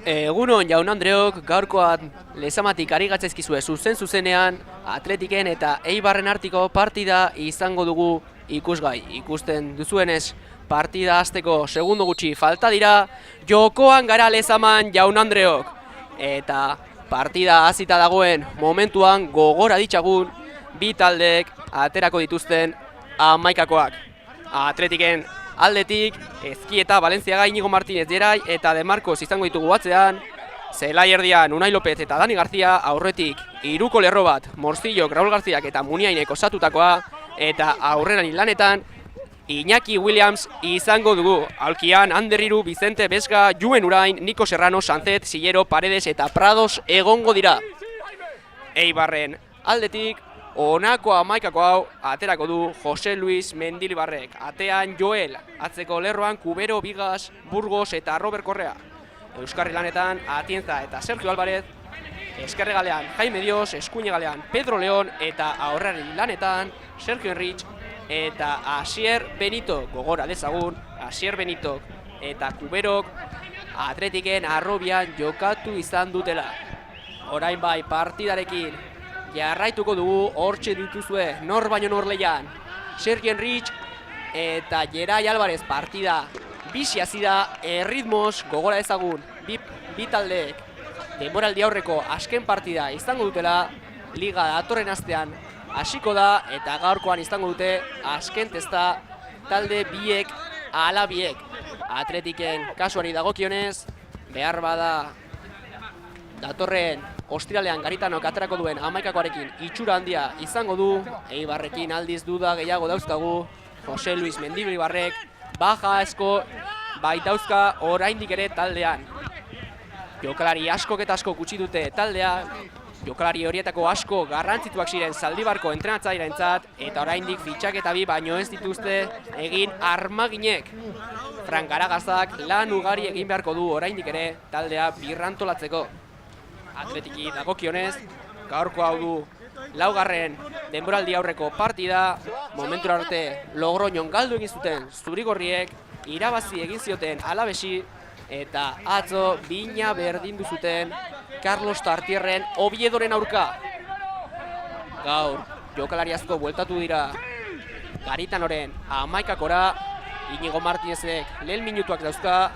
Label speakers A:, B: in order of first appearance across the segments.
A: Egunon jaun Andreok, gaurkoan lezamatik ari gatzaizkizue zuzenean Atletiken eta Eibarren artiko partida izango dugu ikusgai. Ikusten duzuenez partida hasteko segundo gutxi falta dira, jokoan gara lezaman jaun Andreok. Eta partida hasita dagoen momentuan gogora ditzagun bi taldeek aterako dituzten hamaikakoak. Atletiken aldetik, Ezkieta, Valentziaga, Iñigo Martínez, Gerai eta De Marcos izango ditugu batzean. Zelai erdian, Unai López eta Dani García, aurretik hiruko lerro bat, Morzillok, Raúl Garziak eta Muniainek osatutakoa, eta aurreran lanetan Iñaki Williams izango dugu. Aulkian, Ander Hiru, Vicente Vesga, Juen Urain, Nico Serrano, Sanzet, Sillero, Paredes eta Prados egongo dira. Eibarren aldetik, honako hamaikako hau aterako du Jose Luis Mendilibarrek. Atean Joel, atzeko lerroan Kubero, Bigas, Burgos eta Robert Correa. Euskarri lanetan Atienza eta Sergio Álvarez. Eskerre galean Jaime Dios, eskuine galean Pedro León eta aurrari lanetan Sergio Enrich eta Asier Benito. Gogora dezagun, Asier Benito eta Kuberok Atletiken arrobian jokatu izan dutela. Orain bai partidarekin jarraituko dugu, hortxe dituzue nor baino nor leian. Sergio Enrich eta Gerai Álvarez partida bizi hasi da, erritmoz gogora ezagun bi taldeek denboraldi aurreko azken partida izango dutela, liga datorren astean hasiko da eta gaurkoan izango dute azken testa talde biek ala biek. Atletiken kasuari dagokionez, behar bada datorren ostiralean Garitanok aterako duen hamaikakoarekin itxura handia izango du. Eibarrekin aldiz duda gehiago dauzkagu. Jose Luis Mendilibarrek baja asko baitauzka oraindik ere taldean. Jokalari askok eta asko gutxi dute taldea. Jokalari horietako asko garrantzituak ziren Zaldibarko entrenatzailearentzat eta oraindik fitxaketa bi baino ez dituzte egin armaginek. Frank Garagazak lan ugari egin beharko du oraindik ere taldea birrantolatzeko. Atletiki dagokionez, gaurko hau du laugarren denboraldi aurreko partida. Momentura arte Logroñon galdu egin zuten zurigorriek, irabazi egin zioten Alavesi eta atzo bina berdindu zuten Carlos Tartierren Oviedoren aurka. Gaur jokalari asko bueltatu dira Garitanoren hamaikakora. Iñigo Martínezek lehen minutuak dauzka,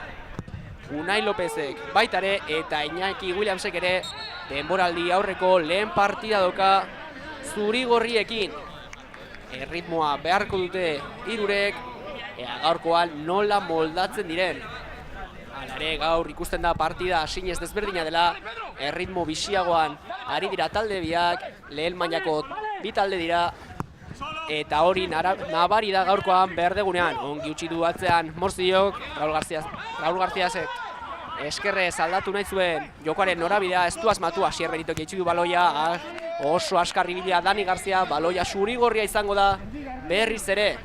A: Unai Lópezek baitare eta Iñaki Williamsek ere denboraldi aurreko lehen partida doka zurigorriekin. Erritmoa beharko dute hirurek, ea gaurkoan nola moldatzen diren. Hala ere gaur ikusten da partida sinez desberdina dela, erritmo biziagoan ari dira talde biak, lehen mailako bi talde dira, eta hori nabari da gaurkoan berdegunean. Ongi utzi du atzean Morzillok, Raúl Garziasek eskerrez aldatu nahi zuen jokoaren norabidea, ez du asmatu. Asier Benitok jaitsi du baloia, oso askarri bila Dani Garcia, baloia zurigorria izango da berriz ere.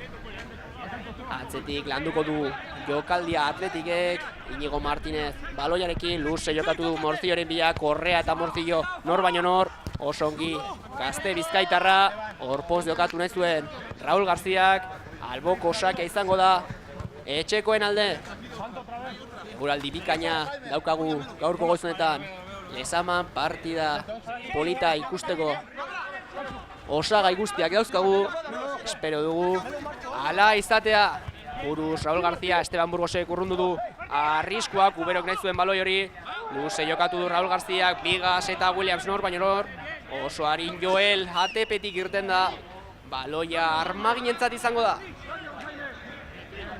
A: Atzetik landuko du jokaldia Atletikek, Iñigo Martínez baloiarekin, luze jokatu du Morzilloren bila, Correa eta Morzillo nor baino nor, oso ongi gazte bizkaitarra, horpoz jokatu nahi zuen Raúl Garziak, alboko sakia izango da etxekoen alde. Eguraldi bikaina daukagu gaurko goizunetan, lezaman partida polita ikusteko osagai guztiak dauzkagu, espero dugu hala izatea. Buruz Raúl García, Esteban Burgosek urrundu du arriskua, Kuberok nahi zuen baloi hori, luze jokatu du Raúl García, Bigas eta Williams nor baino nor, oso harin Joel ATP-tik irten da, baloia armaginentzat izango da.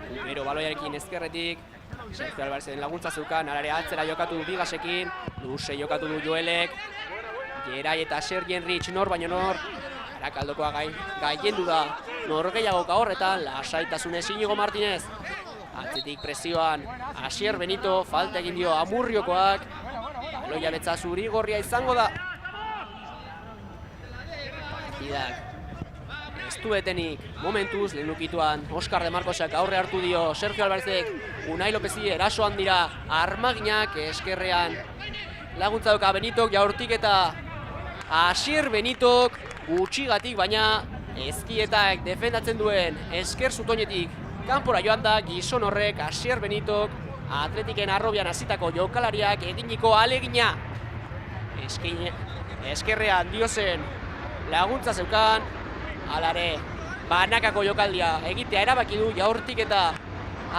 A: Kubero baloiarekin ezkerretik, Sergio Álvarezen laguntza zeukan, alare atzera jokatu du Bigasekin, luze jokatu du Joelek, Gerai eta Sergio Enrich nor baino nor, Arakaldokoa gaiendu da norgehiagoka horretan, lasaitasunez Iñigo Martínez. Atzetik presioan Asier Benito, falta egin dio Amurriokoak, baloia betza zurigorria izango da. Partidak ez du etenik momentuz, lehennukituan Oscar De Marcosak aurre hartu dio Sergio Álvarezek, Unai Lópezi erasoan dira armaginak, eskerrean laguntza doka Benitok, jaurtik eta Asier Benitok gutxigatik, baina Ezkietak defendatzen duen esker zutoinetik kanpora joan da gizon horrek. Asier Benitok Atletiken arrobian hasitako jokalariak eginiko alegina. Eskerrean Diosen laguntza zeukan, alare banakako jokaldia egitea erabaki du jaurtik eta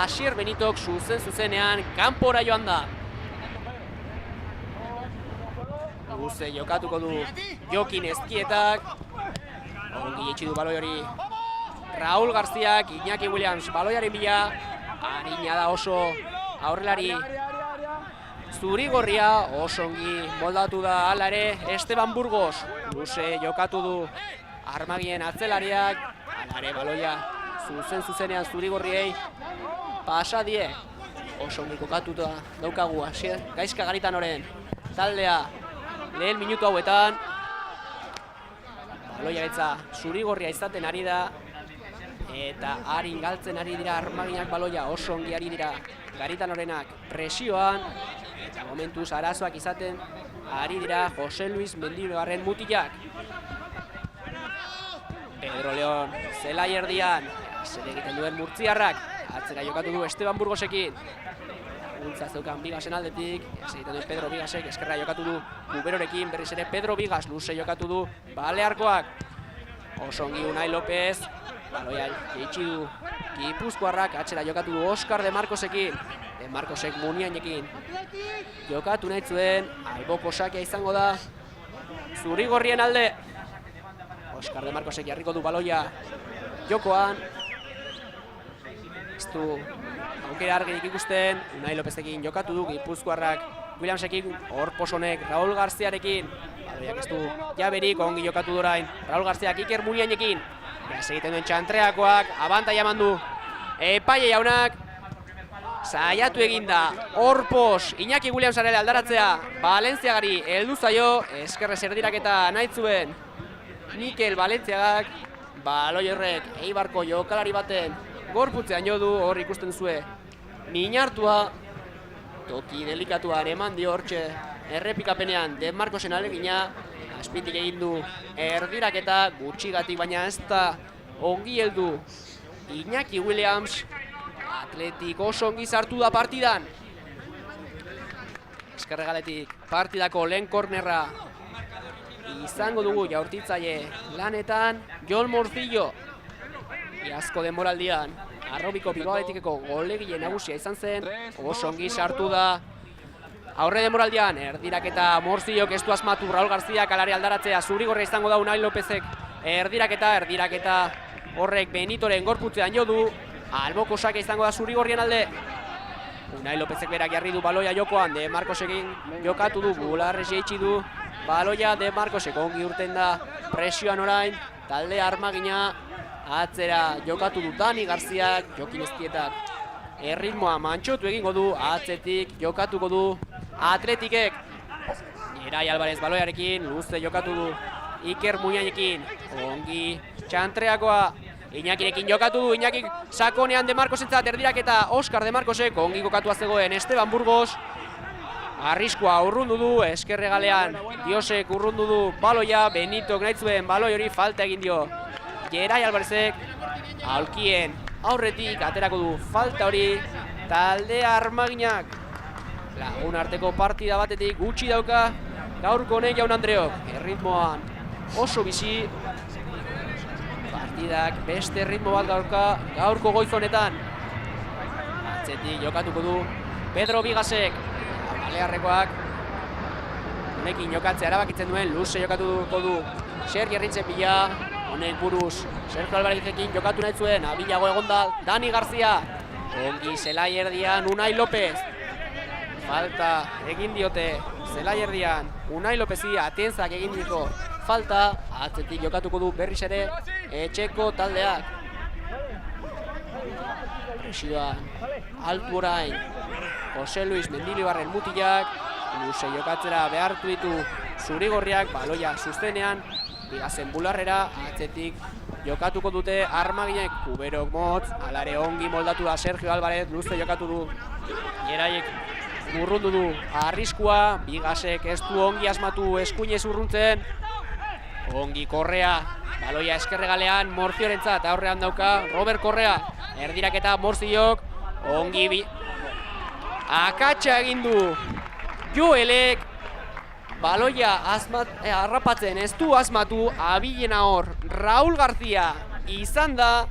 A: Asier Benitok zuzenean kanpora joan da. Luze jokatuko du Jokin Ezkietak. Ongi etxi du baloi hori Raúl Garziak, Iñaki Williams baloiaren bila. Arina da oso aurrelari zuri-gorria, oso ongi moldatu da hala ere Esteban Burgos. Luze jokatu du Armagien atzelariak, hala ere baloia zuzenean zuri-gorriei pasa die. Oso ongi kokatuta daukagu Gaizka Garitanoren taldea lehen minutu hauetan. Baloia etza zuri-gorria izaten ari da eta harin galtzen ari dira Armaginak baloia, oso ongi ari dira Garitanorenak presioan eta momentuz arazoak izaten ari dira Jose Luis Mendibarren mutilak. Pedro León zelai erdian zer egiten duen murtziarrak, atzera jokatu du Esteban Burgosekin. Bultza zeukan Bigasen aldetik, egiten duen Pedro Bigasek, eskerra jokatu du Kuberorekin, berriz ere Pedro Bigas, luze jokatu du Balearkoak. Oso ongi Unai López, baloia jeitsi du Gipuzkoarrak, atzera jokatu du Oskar de Marcosekin, de Marcosek Muniainekin. Jokatu nahi zuen, alboko sakia izango da zuri-gorrien alde. Oskar de Marcosek jarriko du baloia jokoan. Ez du aukera argirik ikusten, Unai Lopezekin jokatu du Gipuzkoarrak, Williamsekin, Orposonek, Raúl Garziarekin. Baloiak ez du jaberik, ongi jokatu dorain Raúl Garziak Iker Muniainekin. Egiten duen txantreakoak, abantai eman du Epaile jaunak. Saiatu eginda Orpos, Iñaki Williamsarele aldaratzea, Valentziagari heldu zaio, eskerrez erdiraketa nahi zuen Mikel Valentziagak. Baloi horrek Eibarko jokalari baten gorputzean jo du, hor ikusten zue minartua, toki delikatuan eman dio hortxe errepikapenean De Marcosen alegina. Azpitik egin du erdiraketa gutxigatik, baina ez da ongi heldu Iñaki Williams. Atletik oso ongi sartu da partidan. Eskerregaletik partidako lehen kornerra izango dugu jaurtitzaile lanetan Jon Morcillo. Iazko denboraldian Arrobiko Bilbao Athleticeko golegile nagusia izan zen, oso ongi sartu da. Aurre denboraldian erdiraketa Morcillok ez du asmatu, Raúl Garziak alare aldaratzea, zuri-gorria izango da Unai Lópezek erdiraketa horrek Benitoren gorputzean jo du. Alboko sakia izango da zuri-gorrien alde. Unai Lópezek berak jarri du baloia jokoan, De Marcosekin jokatu du, Bularrez jeitsi du baloia, De Marcosek ongi urten da presioan orain, talde Armagina. Atzera jokatu du Dani Garziak, Jokin Ezkietak erritmoa mantxotu egingo du, atzetik jokatuko du Atletikek. Gerai Alvarez baloiarekin, luze jokatu du Iker Muniainekin, ongi txantreakoa Iñakirekin jokatu du, Iñakik sakonean De Marcosentzat erdiraketa, Oskar De Marcosek ongi kokatua zegoen Esteban Burgos. Arriskua urrundu du, eskerregalean Diosek urrundu du baloia, Benitok nahi zuen baloi hori falta egin dio Gerai Alvarezek. Aulkien aurretik aterako du falta hori talde Armaginak. Lagun arteko partida batetik gutxi dauka gaurko honek Jaun Andreok. Erritmoan oso bizi, partidak beste ritmo bat dauka gaurko goiz honetan. Atzetik jokatuko du Pedro Bigasek, Balearrekoak honekin jokatzea erabakitzen duen, luze jokatuko du Sergi Erritzen bila. Honek buruz Sergio Alvarezekin jokatu nahi zuen, abilago egonda Dani Garzia. Ongi zelai erdian Unai López. Falta egin diote zelai erdian Unai Lópezi, Atienzak egin diko falta. Atzetik jokatuko du berriz ere etxeko taldeak. Presioan altu orain Jose Luis Mendibarren mutilak. Luze jokatzera behartu ditu zuri-gorriak, baloia sustenean Bigasen bularrera, atzetik jokatuko dute Armaginek. Kuberok motz, alare ongi moldatu da Sergio Alvarez, luze jokatu du Geraiek urrundu du arriskua, Bigasek ez du ongi asmatu eskuinez urruntzen. Ongi Korrea, baloia eskerregalean Morcillorentzat, aurrean dauka Robert Korrea, erdiraketa Morcillok, ongi akatsa egin du Joelek, baloia harrapatzen ez du asmatu, abilena hor Raul García izan da,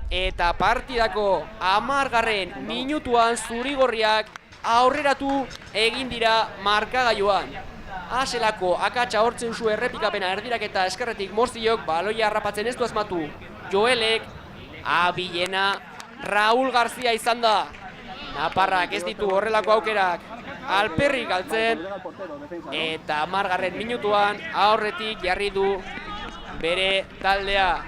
A: eta partidako 10. minutuan zurigorriak aurreratu egin dira markagailuan. Aselako akatsa hortzen zu errepikapena erdiraketa eskerretik Morziok, baloia harrapatzen ez du asmatu Joelek, abilena Raul García izan da. Naparrak ez ditu horrelako aukerak alperrik galtzen, eta 10. minutuan aurretik jarri du bere taldea.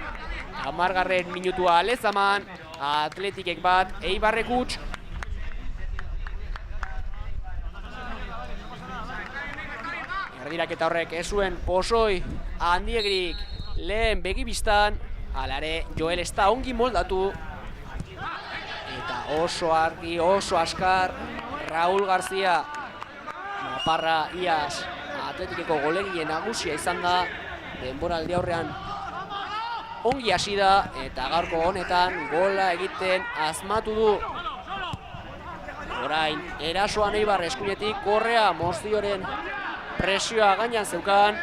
A: 10. minutua lezaman, Atletikek bat, Eibarrek huts. Erdiraketa horrek ez zuen posoi handiegrik lehen begibistan, alare Joel ez da ongi moldatu, eta oso argi, oso askar Raul García. Naparra iaz Atletikeko golegile nagusia izan da, denboraldi aurrean ongi hasi da, eta gaurko honetan gola egiten asmatu du. Orain erasoan Eibar eskuinetik Korrea, Mozioren presioa gainan zeukan,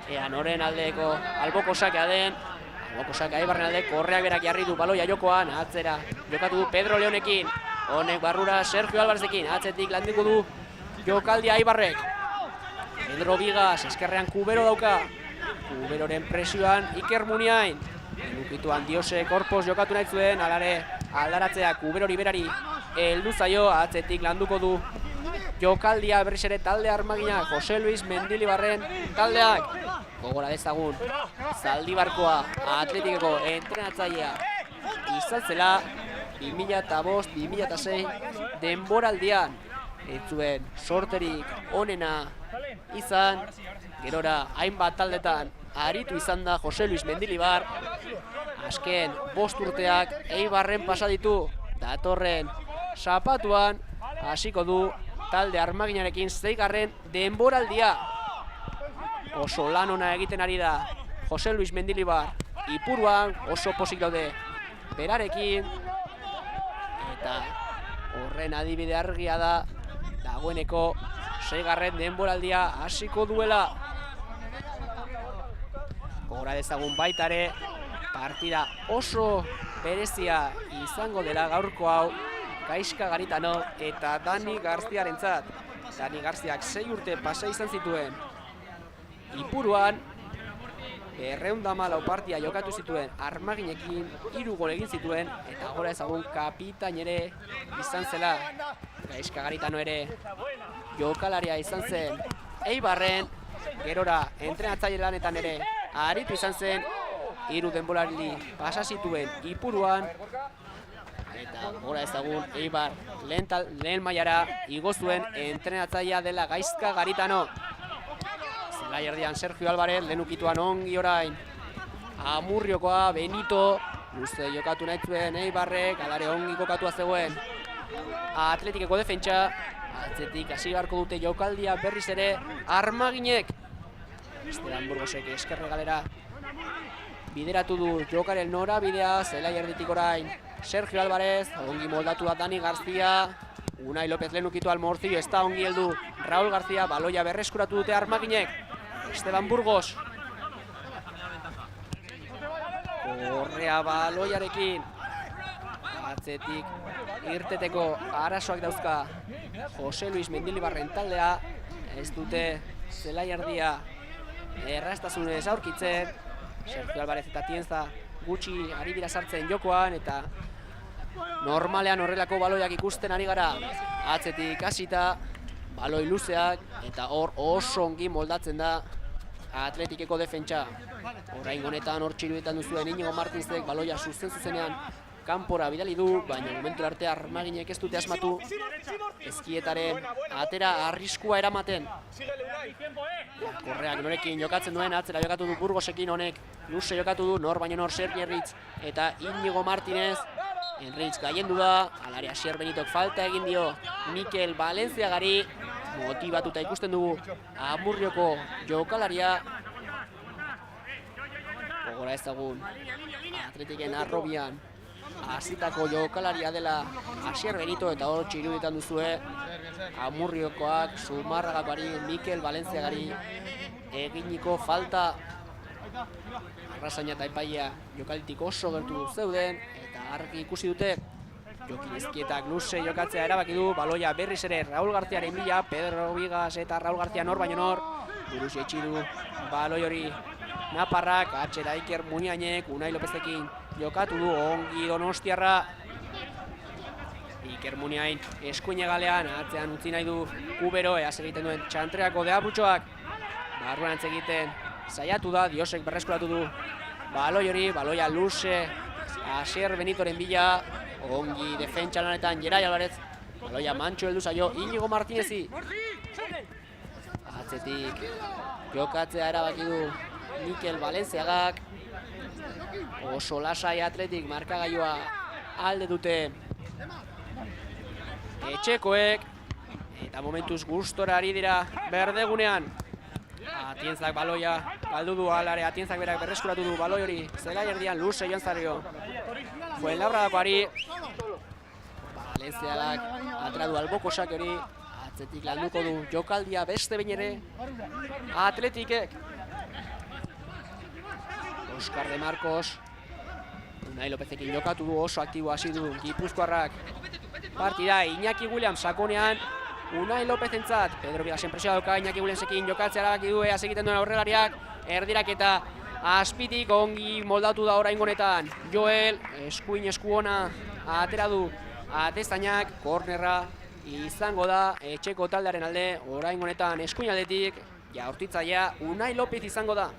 A: ea noren aldeko alboko sakea den. Alboko sakea Eibarren alde, Korreak berak jarri du baloia jokoan, atzera jokatu du Pedro Leonekin, honek barrura Sergio Alvarezekin, atzetik landiko du jokaldia Eibarrek. Pedro Vigas, eskerrean Kubero dauka, Kuberoren presioan Iker Muniain, lukituan Diose Korpos jokatu nahi zuen, alare aldaratzea Kuberori berari heldu zaio, atzetik landuko du jokaldia berriz ere talde armagina Jose Luis Mendilibarren taldeak. Gogora dezagun Zaldibarkoa Atletikeko entrenatzailea izan zela 2005-2006 denboraldian ez zuen sorterik onena izan, gerora hainbat taldetan aritu izan da Jose Luis Mendilibar. Azken 5 urteak Eibarren pasa ditu, datorren zapatuan hasiko du talde armaginarekin 6. denboraldia. Oso lan ona egiten ari da Jose Luis Mendilibar, Ipuruan oso pozik daude berarekin, eta horren adibide argia da dagoeneko 6. denboraldia hasiko duela. Gogora dezagun baita ere partida oso berezia izango dela gaurko hau Gaizka Garitano eta Dani Garziarentzat. Dani Garziak 6 urte pasa izan zituen Ipuruan, 214 partia jokatu zituen armaginekin, 3 gol egin zituen, eta gora ezagun kapitain ere izan zela. Gaizka Garitano ere jokalaria izan zen Eibarren, gerora entrenatzaile lanetan ere aritu izan zen, 3 denboraldi pasa zituen Ipuruan, eta gora ezagun Eibar lehen mailara igo zuen entrenatzailea dela Gaizka Garitano. Zelai erdian Sergio Alvarez, lenukituan ongi orain Amurriokoa, Benito, luze jokatu nahi zuen Eibarrek, alare ongi kokatua zegoen Atletikeko defentsa, atzetik hasi beharko dute jokaldia berriz ere armaginek. Esteban Burgosek eskerre galera bideratu du jokaren norabidea, zelai erditik orain Sergio Alvarez, ongi moldatu da Dani García, Unai López lenukitu Almorzio, ez da ongi heldu Raul García, baloia berreskuratu dute armaginek. Esteban Burgos, Korrea baloiarekin, atzetik irteteko arazoak dauzka Jose Luis Mendilibarren taldea, ez dute zelai erdia erraztasunez aurkitzen. Sergio Alvarez eta Tienza gutxi ari dira sartzen jokoan, eta normalean horrelako baloiak ikusten ari gara. Atzetik hasita baloi luzeak, eta hor oso ongi moldatzen da Atletikeko defentsa. Orain honetan hor txiruetan duzuen Inigo Martinzek baloia zuzenean kanpora bidali du, baina momentu arte armaginek ez dute asmatu ezkietaren atera arriskua eramaten. Korreak norekin jokatzen duen, atzera jokatu du Burgosekin, honek luze jokatu du, nor baino nor Sergi Enritz eta Inigo Martinez. Enritz gaiendu da, alare Asier Benitok falta egin dio Mikel Valenciagari, motibatuta ikusten dugu Amurrioko jokalaria. Gogora ezagun Atletiken arrobian hasitako jokalaria dela Asier Benito, eta hor iruditan duzue Amurriokoak Zumarragakari Mikel Valentziagari eginiko falta. Arrasaina eta epaia jokalditik oso gertu zeuden, eta argi ikusi dute Jokin Ezkietak luze jokatzea erabaki du. Baloia berriz ere Raul Garziaren bila, Pedro Vigas eta Raul Garzia nor baino nor. Buruz etxi du baloi hori Naparrak, atxera Iker Muñainek, Unai Lopezekin jokatu du, ongi Donostiarra. Iker Muñain eskuine galean, atzean utzi nahi du Kubero, eaz egiten duen Txantreako Deabrutxoak. Barruantz egiten saiatu da, Diosek berreskuratu du baloi hori, baloia luze Asier Benitoren bila, ongi defentsa lanetan Gerai Alvarez, baloia mantxo heldu zaio Inigo Martinezi. Atzetik jokatzea erabaki du Mikel Valentziagak, oso lasai Atletik markagailua alde dute etxekoek, eta momentuz gustora ari dira berdegunean. Atienzak baloia galdu du alare, Atienzak berak berreskuratu du baloi hori zelai erdian luze joan zario Fuenlabradakoari. Valentziagak atra du Albokosak hori, atzetik landuko du jokaldia beste behin ere Atletikek. Oskar de Marcos, Unai Lopezekin jokatu du, oso aktibo hasi du Gipuzkoarrak partida. Iñaki Williams sakonean Unai Lopezentzat, Pedro Vigasen presioa dauka, Iñaki Williamsekin jokatzea erabaki du, eaz egiten duen aurrelariak, erdiraketa azpitik ongi moldatu da oraingo honetan. Joel, eskuin eskuona atera du Atezainak, kornerra izango da etxeko taldearen alde, oraingo honetan eskuin aldetik, jaurtitzailea Unai Lopez izango da.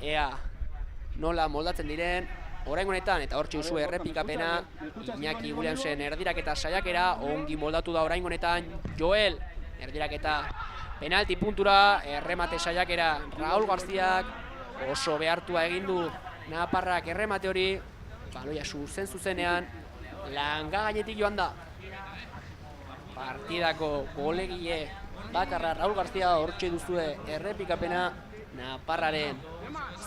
A: Ea nola moldatzen diren oraingo honetan, eta hortxe duzu errepikapena Iñaki Williamsen erdiraketa saiakera, ongi moldatu da oraingo honetan Joel, erdiraketa penalti puntura, erremate saiakera Raul Garziak, oso behartua egin du Naparrak erremate hori, baloia zuzenean langa gainetik joan da. Partidako golegile bakarra Raul Garzia, hortxe duzue errepikapena Naparraren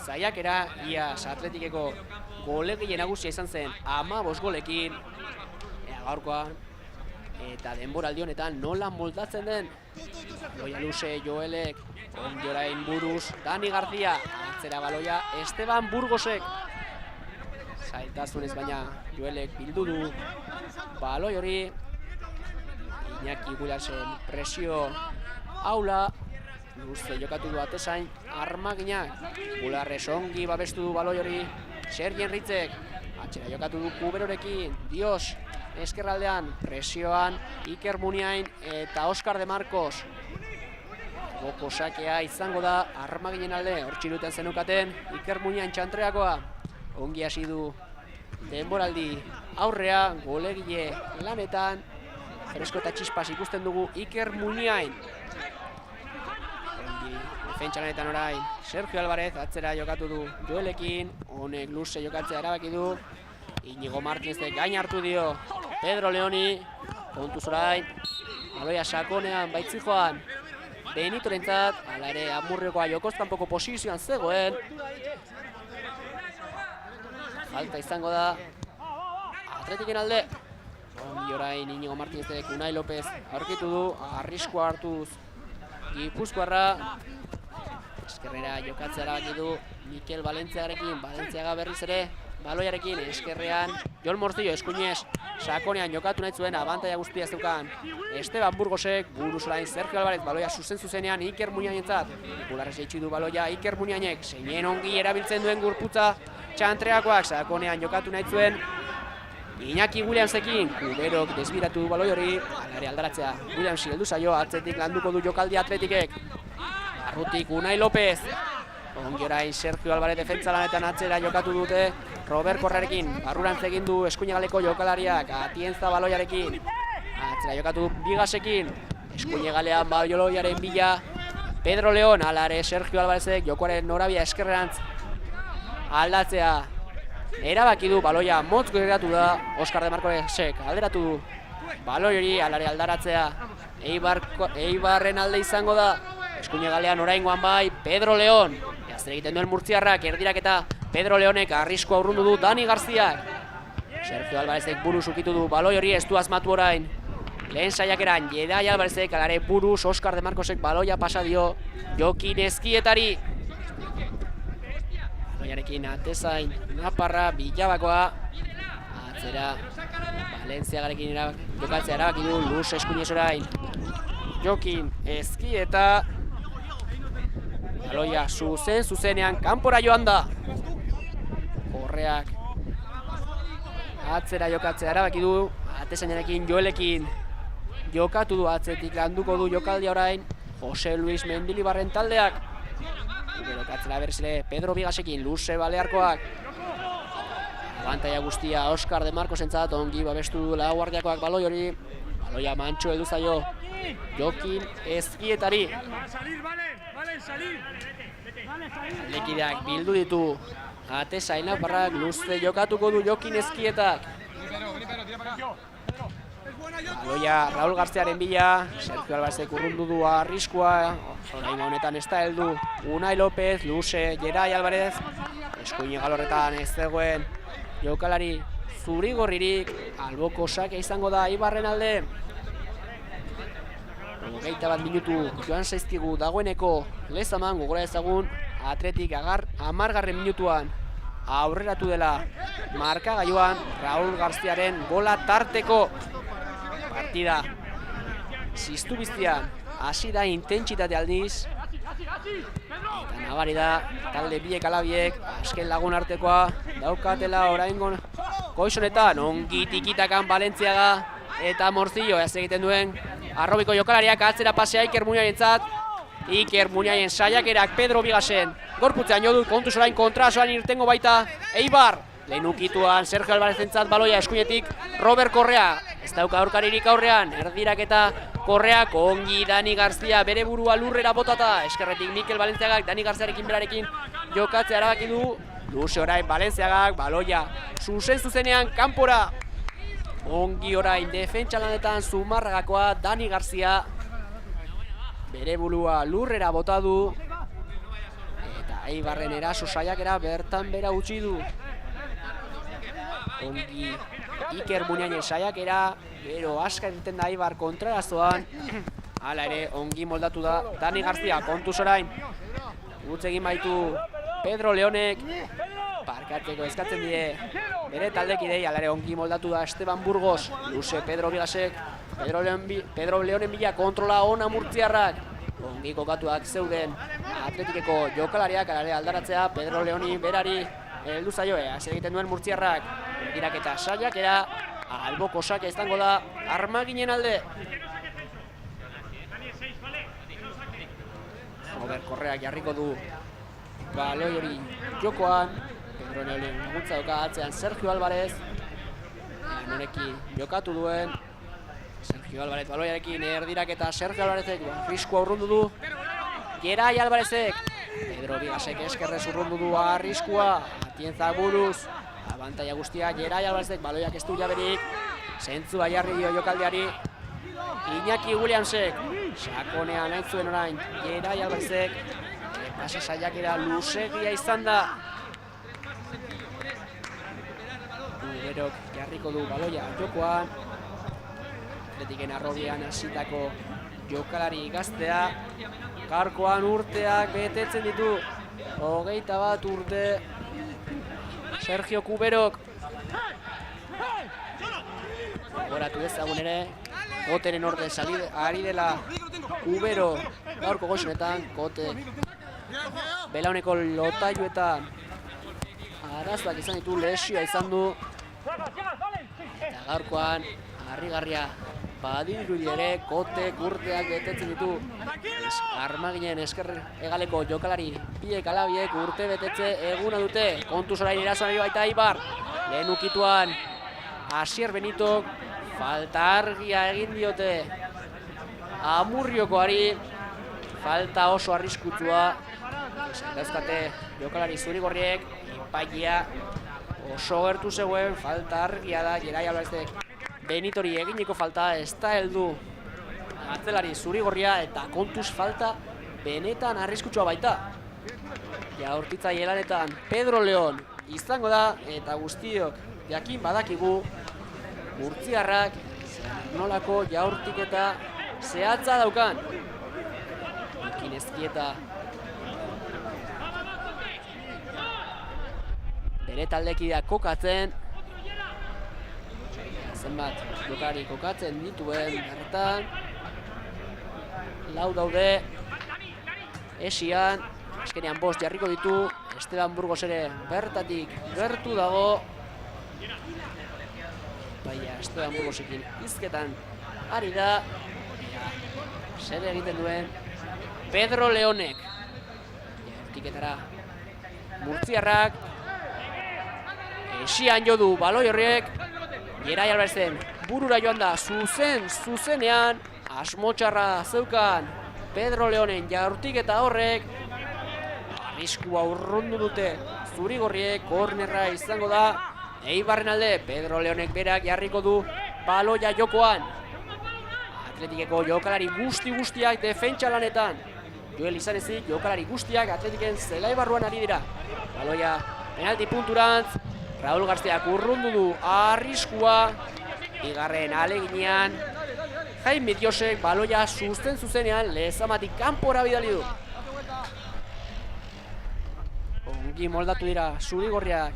A: saiakera, iaz Atletikeko golegile nagusia izan zen 15 golekin. Gaurkoan eta denboraldi honetan nola moldatzen den. Baloia luze Joelek, ongi orain buruz Dani Garzia, atzera baloia Esteban Burgosek. Zailtasunez baina Joelek bildu du baloi hori. Iñaki Williamsen presio aula, luze jokatu du Atezain Armaginak, Gularrez ongi babestu du baloi hori Sergi Enritzek, atxera jokatu du Kuberorekin, Dios eskerraldean, presioan Iker Muniain eta Oskar de Marcos. Goko sakea izango da Armaginen alde, hortxiruten zenukaten Iker Muniain Txantreakoa, ongi hasi du denboraldi aurrea, golegile lanetan, fresko eta txispas ikusten dugu Iker Muniain. Defentsa lanetan orain Sergio Alvarez, atzera jokatu du Joelekin, honek luze jokatzea erabaki du. Inigo Martinezek gain hartu dio Pedro Leoni, kontuz orain baloia sakonean baitzi joan Benitorentzat, hala ere Amurriokoa jokozkanpoko posizioan zegoen. Falta izango da Atletiken alde. Ongi orain Inigo Martinezek Unai Lopez aurkitu du, arriskua hartuz Gipuzkoarra. Eskerrera jokatzea erabaki du Mikel Valentziagarekin, Valentziaga berriz ere baloiarekin, eskerrean Jon Morcillo eskuinez sakonean jokatu nahi zuen, abantaia guztia zeukan Esteban Burgosek, buruz orain Sergio Alvarez, baloia zuzenean Iker Muniainentzat. Gularrez eitsi du baloia Iker Muniainek, zeinen ongi erabiltzen duen gorputza Txantreakoak, sakonean jokatu nahi zuen Iñaki Williamsekin, Kuberok desbiratu du baloi hori, alare aldaratzea Williamsi heldu zaio, atzetik landuko du jokaldi Atletikek. Barrutik Unai Lopez, ongi orain Sergio Alvarez defentsa lanetan atzera jokatu dute Robert Korrarekin, barrurantz egin du eskuinegaleko jokalariak, Atienza baloiarekin, atzera jokatu du Bigasekin, eskuinegalean baloiaren bila Pedro León, alare Sergio Alvarezek jokoaren norabia eskerrerantz aldatzea erabaki du, baloia motz geratu da, Oskar de Marcosek alderatu du baloi hori, alare aldaratzea Eibarren alde izango da. Eskuinegalean oraingoan bai Pedro León, jazten egiten duen murtziarrak, erdirak eta Pedro Leonek arriskoa urrundu du Dani Garziak. Sergio Alvarezek buruz ukitu du, baloi hori ez du asmatu orain. Lehen saiakeran, Jedai Alvarezek alare buruz, Oskar de Marcosek baloia pasa dio Jokin Ezkietari. Baloiarekin atezain, Naparra, Bilabakoa. Atzera, Valentziagarekin jokatzea erabaki du, Luz Eskuinez orain. Jokin Ezkieta. Baloia zuzenean, kanpora joan da. Korreak atzera jokatzea erabaki du, atezainarekin Joelekin jokatu du, atzetik landuko du jokaldia orain Jose Luis Mendilibarren taldeak. Jokatzera berrizile Pedro Bigasekin, Luze Balearkoak. Abantaia guztia Oskar de Marcosentzat, ongi babestu du Laguardiakoak baloi hori. Baloia mantxo heldu zaio Jokin Ezkietari. Lekideak bildu ditu atezain Naparrak, luze jokatuko du Jokin Ezkietak. Baloia Raul Garziaren bila, Sergio Alvarezek urrundu du arriskua, orain honetan ez da heldu. Unai López, luze, Jedai Alvarez, eskuine galorretan ez zegoen jokalari zurigorririk, alboko sake izango da Eibarren alde. 21 minutu joan zaizkigu dagoeneko Lezaman, gogora ezagun Atletik 10. minutuan aurreratu dela markagailuan Raul Garziaren gola tarteko. Partida ziztu biztian hasi da intentsitate aldiz, eta nabari da talde biek alabiek azken lagun artekoa daukatela oraingo goizonetan. Ongi tikitakan Valentziaga eta Morcillo ez egiten duen arrobiko jokalariak, atzera pasea Iker Muñaientzat. Iker Muñaien saiakerak Pedro Bigasen gorputzean jo du, kontuz orain kontrasoan irtengo baita Eibar. Lehen ukituan Sergio Alvarezentzat baloia eskuinetik Robert Correa. Ez dauka aurkaririk aurrean, erdirak eta Correak ongi Dani Garzia bere burua lurrera botata. Eskerretik Mikel Valentziagak Dani Garziarekin berarekin jokatzea erabaki du. Luze orain Valentziagak baloia zuzenean kanpora. Ongi orain defentsa lanetan Zumarragakoa Dani Garzia bere burua lurrera bota du. Eta Eibarren eraso saiakera bertan bera utzi du. Ongi Iker Muñainen saiakera, gero aska egiten da Eibar kontrarazoan. Hala ere, ongi moldatu da Dani Garzia, kontuz orain. Utz egin baitu Pedro Leonek, parkatzeko eskatzen die bere taldekidei. Hala ere, ongi moldatu da Esteban Burgos, luze Pedro Bigasek, Pedro Leonen bila kontrola ona murtziarrak. Ongi kokatuak zeuden Atletikeko jokalariak, hala ere aldaratzea Pedro Leoni berari heldu zaio, hasi egiten duen murtziarrak. Iraketa saiakera, alboko sake izango da Armaginen alde. Robert Correak jarriko du baloi hori jokoan. Pedro Leonen laguntza doka atzean Sergio Alvarez. Norekin jokatu duen Sergio Alvarez baloiarekin erdiraketa Sergio Alvarezek arriskua urrundu du. Jedai Alvarezek, Pedro Bigasek eskerrez urrundu du arriskua. Atientzak buruz, abantaia guztia Jedai Alvarezek baloiak ez du jaberik. Zentzua jarri dio jokaldiari Iñaki Williamsek. Sakonean nahi zuen orain Jedai Alvarezek. Pase saiakera luzegia izan da. Berok jarriko du baloia jokoan. Atletiken arrobian hasitako jokalari gaztea. Gaurkoan urteak betetzen ditu. 21 urte. Sergio Kuberok. Goratu ezagun ere, Koteren orde ari dela Kubero gaurko gozonetan. Kote belauneko lotailuetan arazoak izan ditu, lesioa izan du. Eta gaurkoan harrigarria badirudi ere, Kotek urteak betetzen ditu. Armaginen esker egaleko jokalari biek alabiek urte betetze eguna dute. Kontuz orain erasoan baita Eibar. Lehen ukituan Asier Benitok falta argia egin diote Amurriokoari. Falta oso arriskutsua. Dauzkate jokalari zurigorriek, epailia oso gertu zegoen, falta argia da Jedai Alvarezek Benitori eginiko falta, ez da heldu atzelari zurigorria, eta kontuz falta benetan arriskutsua baita. Jaurtitzaile lanetan Pedro Leon izango da, eta guztiok jakin badakigu murtziarrak nolako jaurtik eta zehatza daukan. Jokin Ezkieta bere taldekideak kokatzen, zenbat jokari kokatzen dituen bertan, lau daude esian, azkenean 5 jarriko ditu, Esteban Burgos ere bertatik gertu dago, baina Esteban Burgosekin hizketan ari da, zer egiten duen Pedro Leonek. Tiketara murtziarrak, esian jo du baloi horriek, Gerai Albarezen burura joan da zuzenean, asmotxarra zeukan Pedro Leonen jaurtik eta horrek, arriskua urrundu dute zurigorriek, kornerra izango da, Eibarren alde, Pedro Leonek berak jarriko du baloia jokoan. Atletikeko jokalari guztiak defentsa lanetan. Joel izan ezik, jokalari guztiak Atletiken zelai barruan ari dira. Baloia penalti punturantz, Raúl Garziak urrundu du arriskua, bigarren aleginean, Jaime Diosek baloia zuzenean Lezamatik kanpora bidali du. Ongi moldatu dira zurigorriak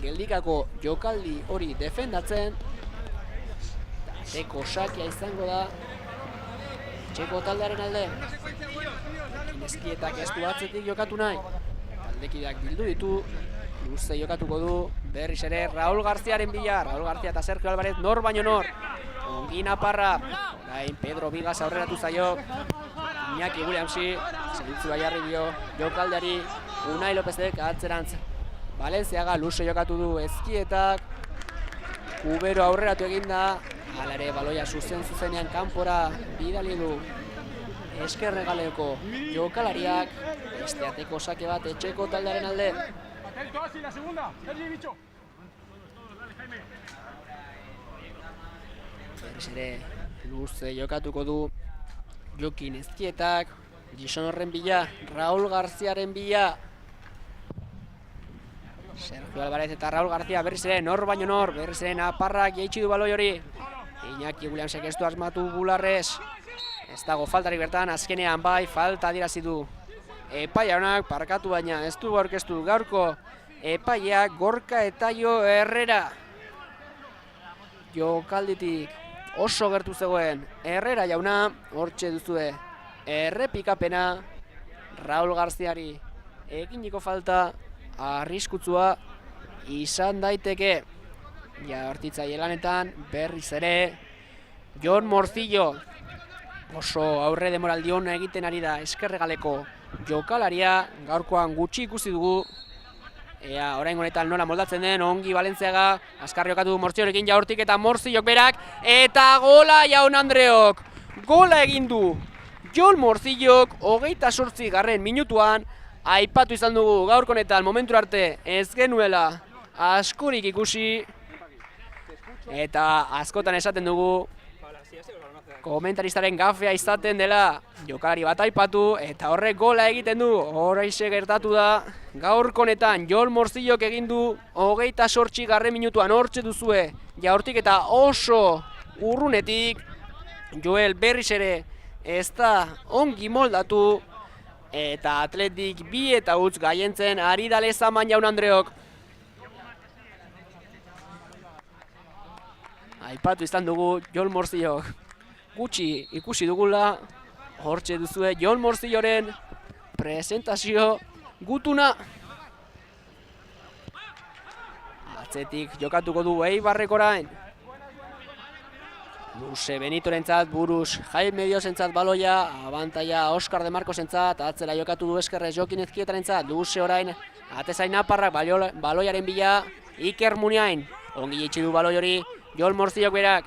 A: geldikako jokaldi hori defendatzen. Teko sakia izango da Txeko taldearen alde. Ezkietak ez du atzetik jokatu nahi, taldekideak bildu ditu, luze jokatuko du berriz ere Raúl Garziaren bila. Raúl Garzia eta Sergio Alvarez nor baino nor. Ongi naparra, gain Pedro Vigas aurreratu zaio, Iñaki Williamsi zeritzua jarri dio jokaldeari, Unai Lopezek atzerantz. Valenciaga luze jokatu du Ezkietak, Kubero aurreratu eginda, hala ere baloia zuzenean kanpora bidali du Eskerregaleoko jokalariak, beste ateko sake bat Etxeko taldearen alde. Berriz ere luze jokatuko du Jokin Ezkietak, Gizon horren bila, Raúl Garziaren bila. Sergio Alvarez eta Raúl Garzia berriz ere nor baino nor, berriz ere naparrak jaitsi du baloi hori. Iñaki Williamsek ez du asmatu bularrez, ez dago faltarik bertan, azkenean bai falta adierazi du epaianak, parkatu baina ez du aurkeztu gaurko epaiak Gorka Etaio Herrera. Jokalditik oso gertu zegoen Herrera jauna, hortxe duzue errepikapena, Raúl Garziari eginiko falta arriskutsua izan daiteke. Jaurtitzaile lanetan berriz ere Jon Morcillo, oso aurre demoraldi ona egiten ari da Eskerregaleko jokalaria, gaurkoan gutxi ikusi dugu. Ea oraingo honetan nola moldatzen den, ongi Valentziaga, azkar jokatu du Morcillorekin Jaurtik eta Morcillok berak, eta gola Jaun Andreok, gola egin du Jon Morcillok 28. minutuan. Aipatu izan dugu gaurko honetan momentu arte ez genuela askorik ikusi, eta askotan esaten dugu komentaristaren gafea izaten dela jokalari bat aipatu, eta horrek gola egiten du. Horreixe gertatu da gaurko honetan, Jon Morcillok egin du 28. minutuan, hortxe duzue Jaurtik eta oso urrunetik. Joel berriz ere ez da ongi moldatu, eta Atletik 2 eta utz gaientzen ari da Lezaman Jaun Andreok. Aipatu izan dugu Jon Morcillok gutxi ikusi dugula, hortxe duzue Jon Morcilloren presentazio gutuna. Atzetik jokatuko du Eibarrek orain. Luze Benitorentzat, buruz Jaime Diosentzat baloia, abantaia Oskar de Marcosentzat, atzera jokatu du Eskerrez Jokin Ezkietarentzat, luze orain atezain naparrak baloiaren bila, Iker Muniain, ongi itxi du baloi hori Jon Morcillok berak.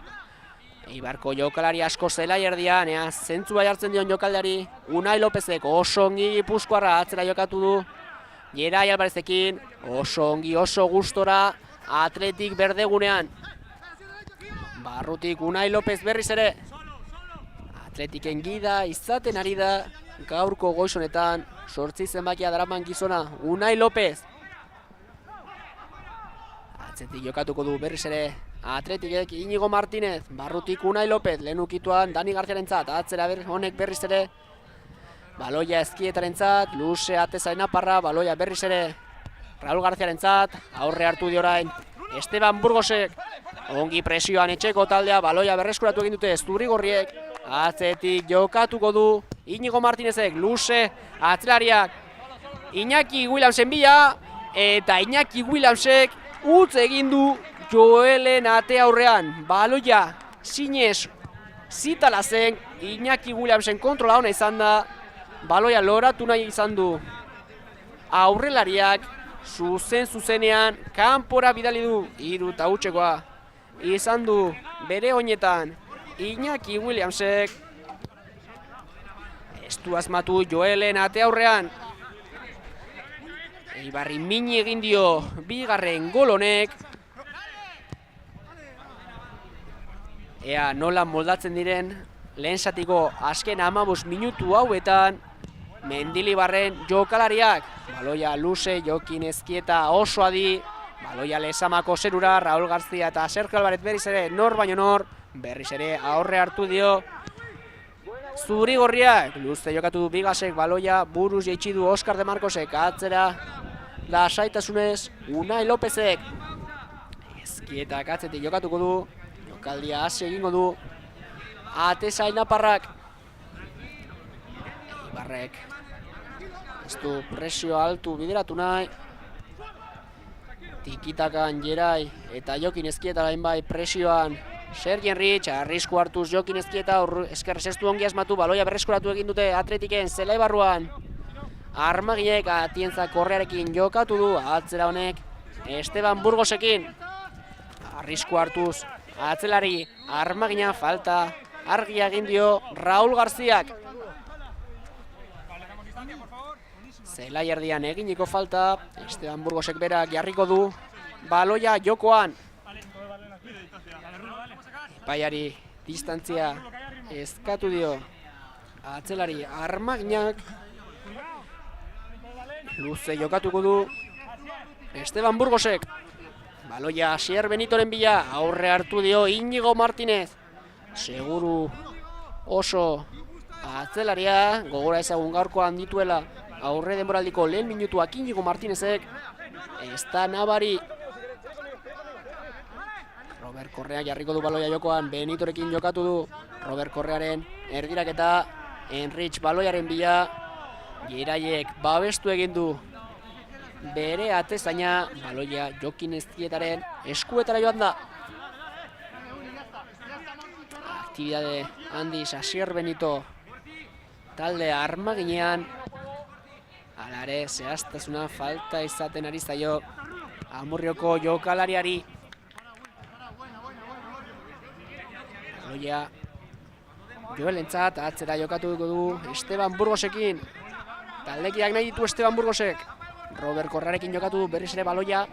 A: Eibarko jokalari asko zelai erdian, zentzua jartzen dion jokalari, Unai Lopezek oso ongi Gipuzkoarra atzera jokatu du, Gerai Albarezekin, oso ongi, oso gustora, Atletik berdegunean. Barrutik Unai Lopez berriz ere. Atletiken gida izaten ari da gaurko goiz honetan, 8 zenbakia daraman gizona, Unai Lopez. Atzetik jokatuko du berriz ere Atletikek Inigo Martinez, barrutik Unai Lopez, lehen ukituan Dani Garziarentzat, atzera honek berriz ere baloia Ezkietarentzat, luze ateza Naparra, baloia berriz ere Raul Garziarentzat, aurre hartu di orain Esteban Burgosek, ongi presioan etxeko taldea, baloia berreskuratu egin dute Zurigorriek, atzetik jokatuko du Inigo Martinezek, luze atzelariak Iñaki Williamsen bila, eta Iñaki Williamsek utz egin du Joelen ate aurrean, baloia zinez zitala zen, Iñaki Williamsen kontrola hona izan da, baloia loratu nahi izan du aurrelariak, zuzenean kanpora bidali du, 3-0 izan du bere oinetan Iñaki Williamsek, ez du asmatu Joelen ate aurrean, Eibarri mini egin dio bigarren gol honek, ea nola moldatzen diren lehen zatiko azken 15 minutu hauetan Mendilibarren jokalariak, baloia luze Jokin Ezkieta oso adi, baloia Lezamako zerura Raul Garzia eta Sergio Alvarez berriz ere nor baino nor, berriz ere aurre hartu dio Zurigorriak, luze jokatu du Bigasek, baloia buruz jaitsi du Oskar de Marcosek, atzera lasaitasunez Unai Lopezek, Ezkietak atzetik jokatuko du, jokaldia hasi egingo du atezain Naparrak, Eibarrek ez du presio altu bideratu nahi, tikitakan Jerai eta Jokin Ezkieta bai presioan Sergien Rich, arrisku hartuz Jokin Ezkieta, eskerrez ez du ongi asmatu, baloia berreskuratu egin dute Atletiken zelai barruan, Armaginek atientzak korrearekin jokatu du, atzera honek Esteban Burgosekin, arrisku hartuz atzelari Armagina, falta argia egin dio Raul Garziak, zelai erdian eginiko falta, Esteban Burgosek berak jarriko du baloia jokoan, epaiari distantzia eskatu dio atzelari Armaginak, luze jokatuko du Esteban Burgosek, baloia Asier Benitoren bila, aurre hartu dio Inigo Martinez, seguru oso atzelaria, gogora ezagun gaurkoan dituela aurre denboraldiko lehen minutuak Inigo Martinezek, ez da nabari. Robert Correa jarriko du baloia jokoan, Benitorekin jokatu du, Robert Correaren erdiraketa, Enrich baloiaren bila, Jeraiek babestu egin du bere atezaina, baloia Jokin Ezkietaren eskuetara joan da. Aktibidade handiz Asier Benito talde Armaginean, hala ere zehaztasuna falta izaten ari zaio Amurrioko jokalariari. Baloia Joelentzat, atzera jokatuko du Esteban Burgosekin, taldekiak nahi ditu Esteban Burgosek, Robert Correarekin jokatu du berriz ere baloia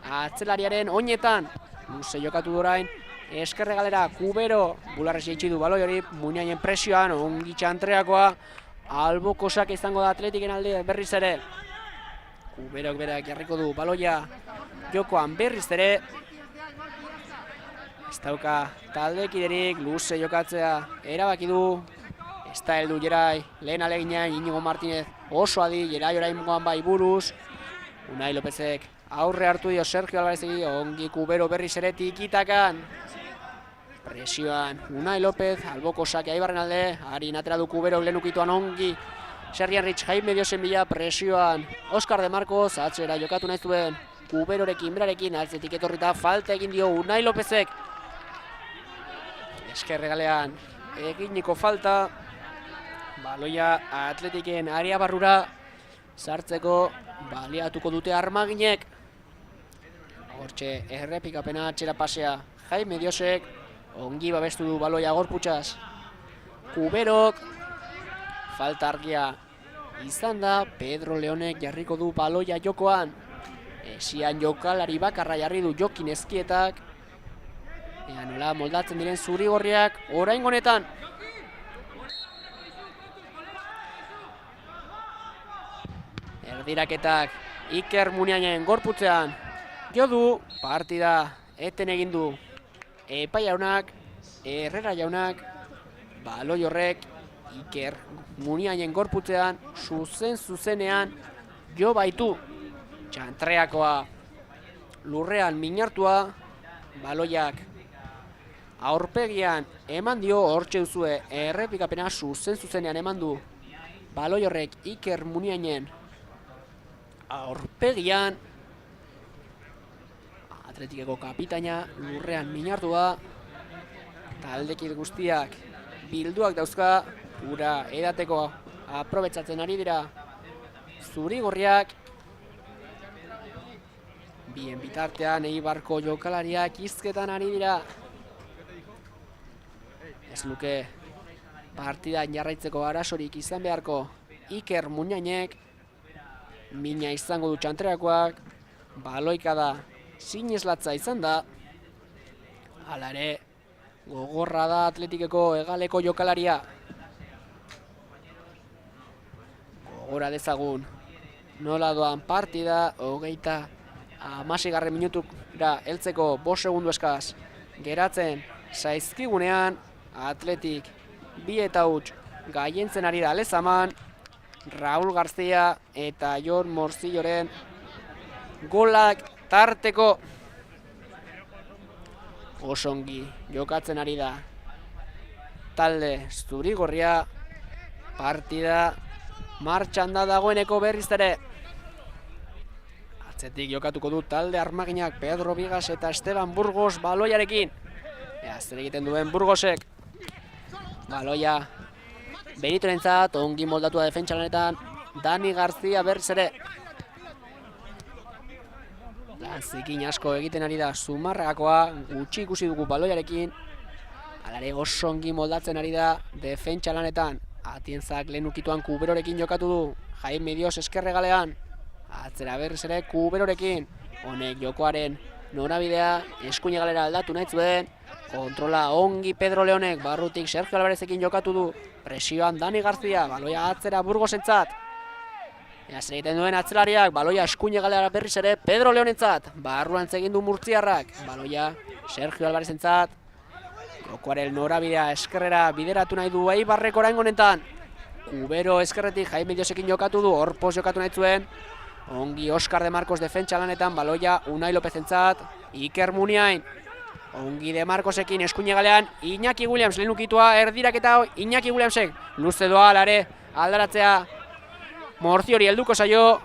A: atzelariaren oinetan, luze jokatu du orain eskerre galera Kubero, bularrez jaitsi du baloi hori, Muñainen presioan, ongi txantreakoa, albokosak izango da Atletiken alde berriz ere, Kuberok berak jarriko du baloia jokoan berriz ere, ez dauka taldekiderik, luze jokatzea erabaki du, ez da heldu Jerai, lehen alegina Inigo Martinez oso adi, Jerai orain bai buruz, Unai Lopezek aurre hartu dio Sergio Alvarezegi, ongi Kubero berriz ere tikitakan, presioan Unai Lopez, alboko sake Eibarren alde, harin atera du Kubero lehen ukituan ongi, Sergien Rich Jaime Diosen bila, presioan Oskar de Marcos, atzera jokatu nahi zuen Kuberorekin, berarekin, altzetik etorrita falta egin dio Unai Lopezek, eskerregalean eginiko falta, baloia Atletiken area barrura sartzeko baliatuko dute Armaginek, hortxe errepikapena atxera pasea Jaime Diosek, ongi babestu du baloia gorputxaz, Kuberok, falta argia izan da, Pedro Leonek jarriko du baloia jokoan, esian jokalari bakarra jarri du Jokin Ezkietak, ea nola moldatzen diren Zurigorriak orain honetan. Erdiraketak Iker Muniainen gorputzean, jo du, partida eten egin du Epai jaunak, Herrera jaunak, baloi horrek Iker Muniainen gorputzean zuzenean jo baitu. Txantreakoa lurrean minartua, baloiak aurpegian eman dio, hortxe duzue errepikapena zuzenean eman du baloi horrek Iker Muniainen aurpegian. Atletikeko kapitaina lurrean minartua, taldekide guztiak bilduak dauzka, ura edateko aprobetsatzen ari dira zuri-gorriak. Bien bitartean Eibarko jokalariak hizketan ari dira. Ez luke partidan jarraitzeko arazorik izan beharko Iker Muniainek. Mina izango du txantreakoak, baloikada sineslatza izan da. Hala ere, gogorra da Atletikeko hegaleko jokalaria. Gogora dezagun nola doan partida, 36. minutura heltzeko 5 segundu eskaz geratzen zaizkigunean. Atletik 2 eta huts gaientzen ari da Lezaman. Raul García eta Jon Morcilloren golak tarteko osongi jokatzen ari da talde zuri-gorria. Partida martxan da dagoeneko berriz ere. Atzetik jokatuko du talde armaginak Pedro Vigas eta Esteban Burgos baloiarekin. Zer egiten duen Burgosek. Baloia Benitorentzat, ongi moldatua defentsalanetan Dani García berriz ere. Zikin asko egiten ari da Zumarragakoa, gutxi ikusi dugu baloiarekin. Alare oso ongi moldatzen ari da defentsalanetan. Atienzak lehen ukituan Kuberorekin jokatu du, Jaime Dios eskerregalean. Atzera berriz ere Kuberorekin. Honek jokoaren norabidea eskuine galera aldatu nahi zuen. Kontrola ongi Pedro Leonek, barrutik Sergio Alvarezekin jokatu du. Presioan Dani García, baloia atzera Burgosentzat. Zer egiten duen atzelariak, baloia eskuine galera berriz ere Pedro Leonentzat. Barruan egin du murtziarrak, baloia Sergio Alvarezentzat. Jokoaren norabidea eskerrera bideratu nahi du Eibarrek oraingo honetan. Kubero eskerretik Jaime Diosekin jokatu du, Orpoz jokatu nahi zuen. Ongi Oscar de Marcos defentsa lanetan, baloia Unai Lopezentzat. Iker Muniain. Ongi de Marcosekin eskuine galean, Iñaki Williams lehen ukitua, erdirak eta Iñaki Williamsek. Luze doa alare, aldaratzea Morciori helduko zaio.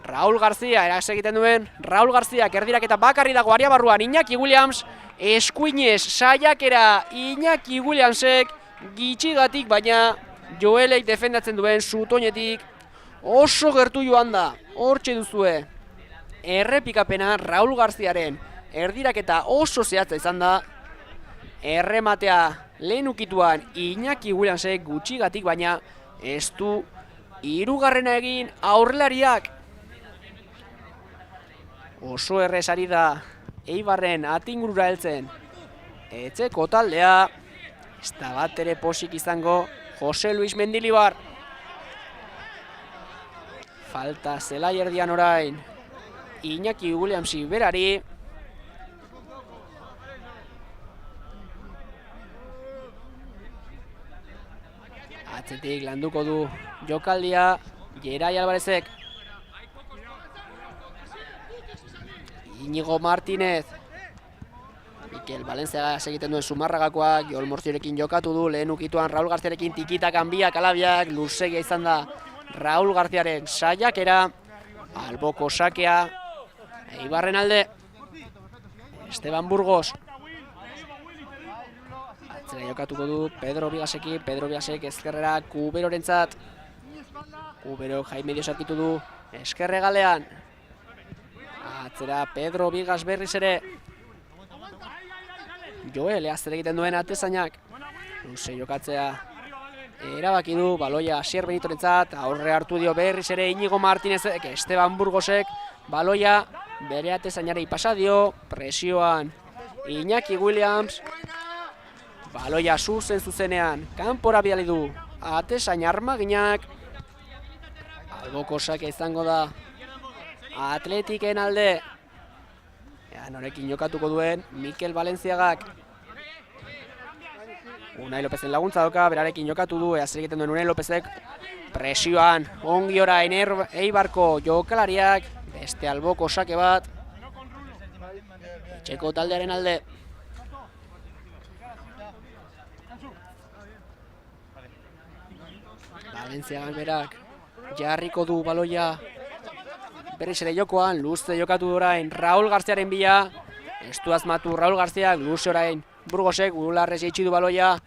A: Raul García, eraz egiten duen, Raul García, erdirak eta bakarri dago aria barruan, Iñaki Williams, eskuinez saiakera Iñaki Williamsek, gitxigatik baina Joelek defendatzen duen zutoinetik oso gertu joan da. Hortxe duzue errepikapena Raul Garziaren erdiraketa oso zehatza izan da. Errematea lehen ukituan Iñaki Williamsek gutxigatik baina ez du hirugarrena egin aurrelariak. Oso errez ari da Eibarren atingurura heltzen etxeko taldea. Ez da bat ere posik izango Jose Luis Mendilibar. Falta zelai erdian orain Iñaki Williamsi berari. Atzetik landuko du jokaldia Gerai Alvarezek. Iñigo Martínez. Mikel Valencia segiten duen Zumarragakoak, Jon Morciorekin jokatu du, lehen ukituan Raul Garziarekin tikita kanbiak alabiak, luzegia izan da Raul Garziaren saiakera. Alboko sakea Eibarren alde. Esteban Burgos. Atzera jokatuko du Pedro Vigasekin, Pedro Vigasek ezkerrera Kuberorentzat. Kubero Jaime Dios arkitu du eskerregalean. Atzera Pedro Vigas berriz ere. Joel zer egiten duen atezainak. Luze jokatzea erabaki du, baloia Asier Benitorentzat, aurre hartu dio berriz ere Iñigo Martínezek, Esteban Burgosek, baloia bere atezainari pasa dio, presioan Iñaki Williams, baloia zuzenean, kanpora bidali du, atezain armaginak, alboko sake izango da Atletiken alde. Norekin jokatuko duen Mikel Valenciagak. Unai Lopezen laguntza doka, berarekin jokatu du, zer egiten duen Unai Lopezek. Presioan, ongi orain Eibarko jokalariak, beste alboko sake bat. Etxeko taldearen alde. Valenciagak berak, jarriko du baloia. Berriz ere jokoan, luze jokatu du orain Raul Garziaren bila. Ez du asmatu Raul Garziak, luze orain Burgosek, Ularrez jaitsi du baloia.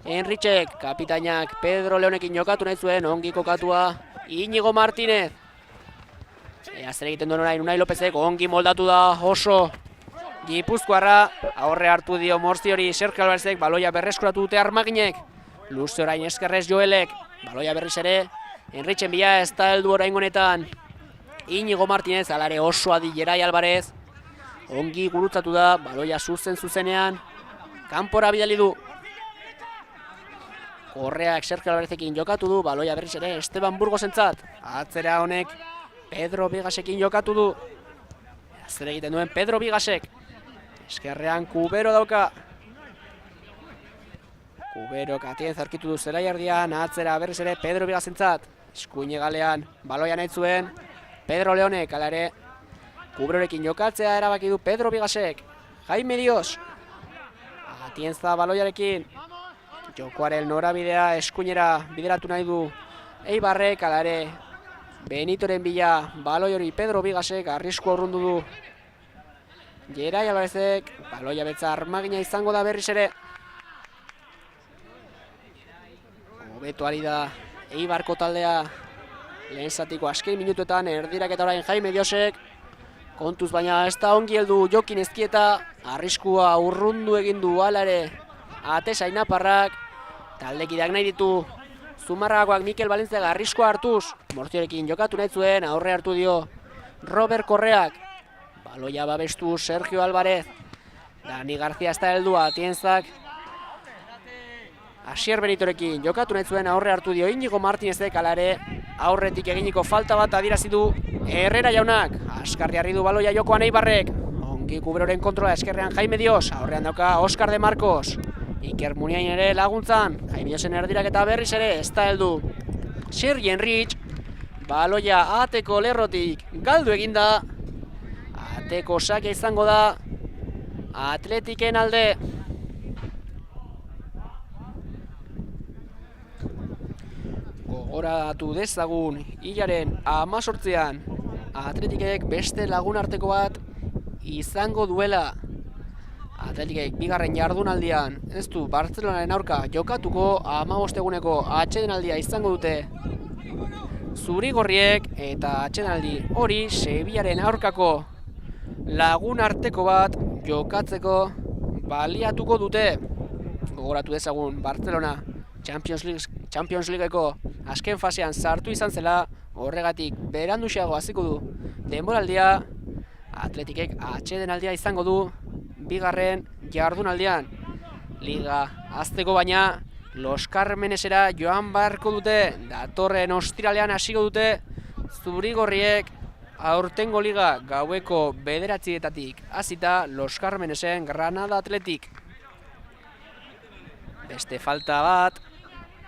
A: Enrichek, kapitainak Pedro Leonekin jokatu nahi zuen, ongi kokatua Iñigo Martínez. Zer egiten duen orain Unai Lopezek, ongi moldatu da oso Gipuzkoarra, aurre hartu dio Morziori Sergio Alvarezek, baloia berreskuratu dute Armaginek. Luze orain eskerrez Joelek, baloia berriz ere Enrichen bila, ez da heldu orain honetan Iñigo Martínez, alare oso adi Jerai Alvarez. Ongi gurutzatu da, baloia zuzenean kanpora bidali du. Korreak Sergio Alvarezekin jokatu du, baloia berriz ere Esteban Burgosentzat. Atzera honek Pedro Bigasekin jokatu du. Zer egiten duen Pedro Bigasek. Eskerrean Kubero dauka. Kubero katien zarkitu du zelaiardian, atzera berriz ere Pedro Bigasentzat. Eskuine galean, baloia nahi zuen Pedro Leonek, ala ere Kuberorekin jokatzea erabaki du Pedro Bigasek. Jaime Dios. Atienza baloiarekin. Jokoaren norabidea eskuinera bideratu nahi du Eibarrek, ala ere Benitoren bila baloi hori Pedro Bigasek arrisku aurrundu du. Jerai Alvarezek, baloia betza Armagina izango da berriz ere. Hobeto ari da Eibarko taldea lehen zatiko azken minutuetan, erdiraketa orain Jaime Diosek. Kontuz baina ez da ongi heldu Jokin Ezkieta, arriskua urrundu egin du hala ere Atesa Inaparrak. Taldekideak nahi ditu Zumarragakoak Mikel Valenciaga arriskua hartuz, Morziorekin jokatu nahi zuen, aurre hartu dio Robert Korreak. Baloia babestu Sergio Alvarez. Dani García ez da heldu, Atienzak Asier Benitorekin jokatu nahi zuen, aurre hartu dio Iñigo Martínezek, hala ere aurretik eginiko falta bat adierazi du Herrera jaunak. Askarri harri du baloia jokoan Eibarrek. Ongi Kuberoren kontrola, eskerrean Jaime Dios, aurrean dauka Oscar de Marcos. Iker Muniain ere laguntzan, Jaime Diosen erdirak eta berriz ere ez da heldu. Sergi Enrich, baloia ateko lerrotik galdu eginda. Ateko sake izango da Atletiken alde. Gogoratu dezagun hilaren 18an Atletikek beste lagunarteko bat izango duela. Atletikek bigarren jardunaldian ez du Bartzelonaren aurka jokatuko, 15 eguneko atsedenaldia izango dute zuri-gorriek, eta atsedenaldi hori Sevillaren aurkako lagunarteko bat jokatzeko baliatuko dute. Gogoratu dezagun Bartzelona Champions Leagueko azken fasean sartu izan zela, horregatik beranduxeago hasiko du denboraldia. Atletikek atsedenaldia izango du bigarren jardunaldian. Liga azteko baina Los Carmenesera joan beharko dute, datorren ostiralean hasiko dute zuri-gorriek aurtengo liga gaueko 9:00 hasita Los Carmenesen Granada Athletic. Beste falta bat,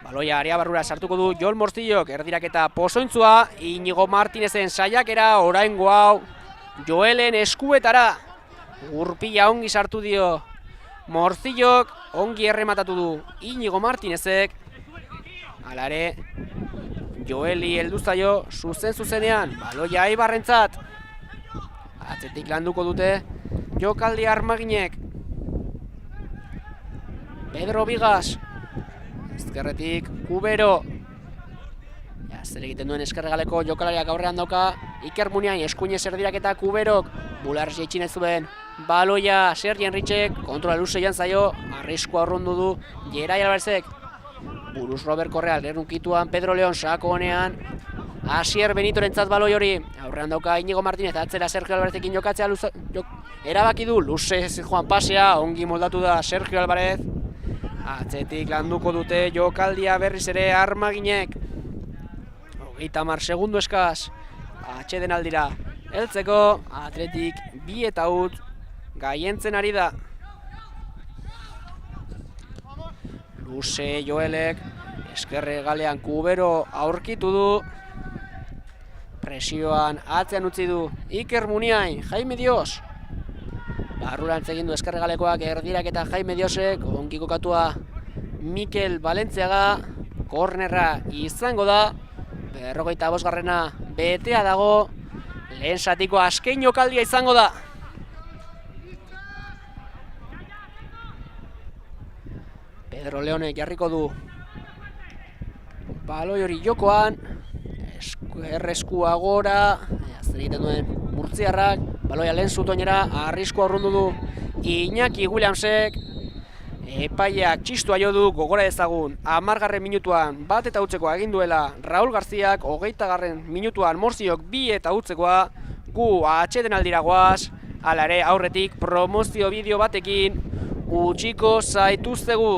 A: baloia area barrura sartuko du Jon Morcillok, erdiraketa pozointzua, Iñigo Martínezen saiakera, oraingo hau Joelen eskuetara. Gurpila ongi sartu dio Morcillok, ongi errematatu du Iñigo Martínezek. Hala ere Joeli heldu zaio zuzenean, baloia Eibarrentzat. Atzetik landuko dute jokaldi Armaginek. Pedro Bigas, ezkerretik Kubero. Zer egiten duen eskerregaleko jokalariak aurrean dauka Iker Muniain, eskuinez erdiraketa Kuberok, Bularz jaitxinez zuen baloia Sergi Enrichek, kontrola luze jan zaio, arriskua urrundu du Jerai Alvarezek. Buruz Robert Korrea, lerrukituan Pedro Leon sako honean, Asier Benitorentzat baloi hori, aurrean dauka Iñigo Martínez, atzera Sergio Alvarezekin jokatzea erabaki du, luze joan pasea, ongi moldatu da Sergio Alvarez. Atzetik landuko dute jokaldia berriz ere Armaginek. 30 segundu eskaz atsedenaldira heltzeko, Atletik 2 eta 1 gaientzen ari da. Luze Joelek eskerre galean Kubero aurkitu du. Presioan atzean utzi du Iker Muniain, Jaime Dios. Barrurantz egin du eskerre galekoak erdirak eta Jaime Diosek, ongi kokatua Mikel Valentziaga, kornerra izango da, 45. betea dago, lehen zatiko azken jokaldia izango da. Pedro Leonek jarriko du baloi hori jokoan, erreskua gora, zer egiten duen murtziarrak, baloia lehen zutoinera, arriskua urrundu du Iñaki Williamsek, epaileak txistua jo du, gogora ezagun, 10. minutuan bat eta utzekoa egin duela Raul Garziak, 20. minutuan Morziok 2 eta utzekoa, gu atxeden aldira goaz, hala ere aurretik promozio bideo batekin utziko zaituztegu.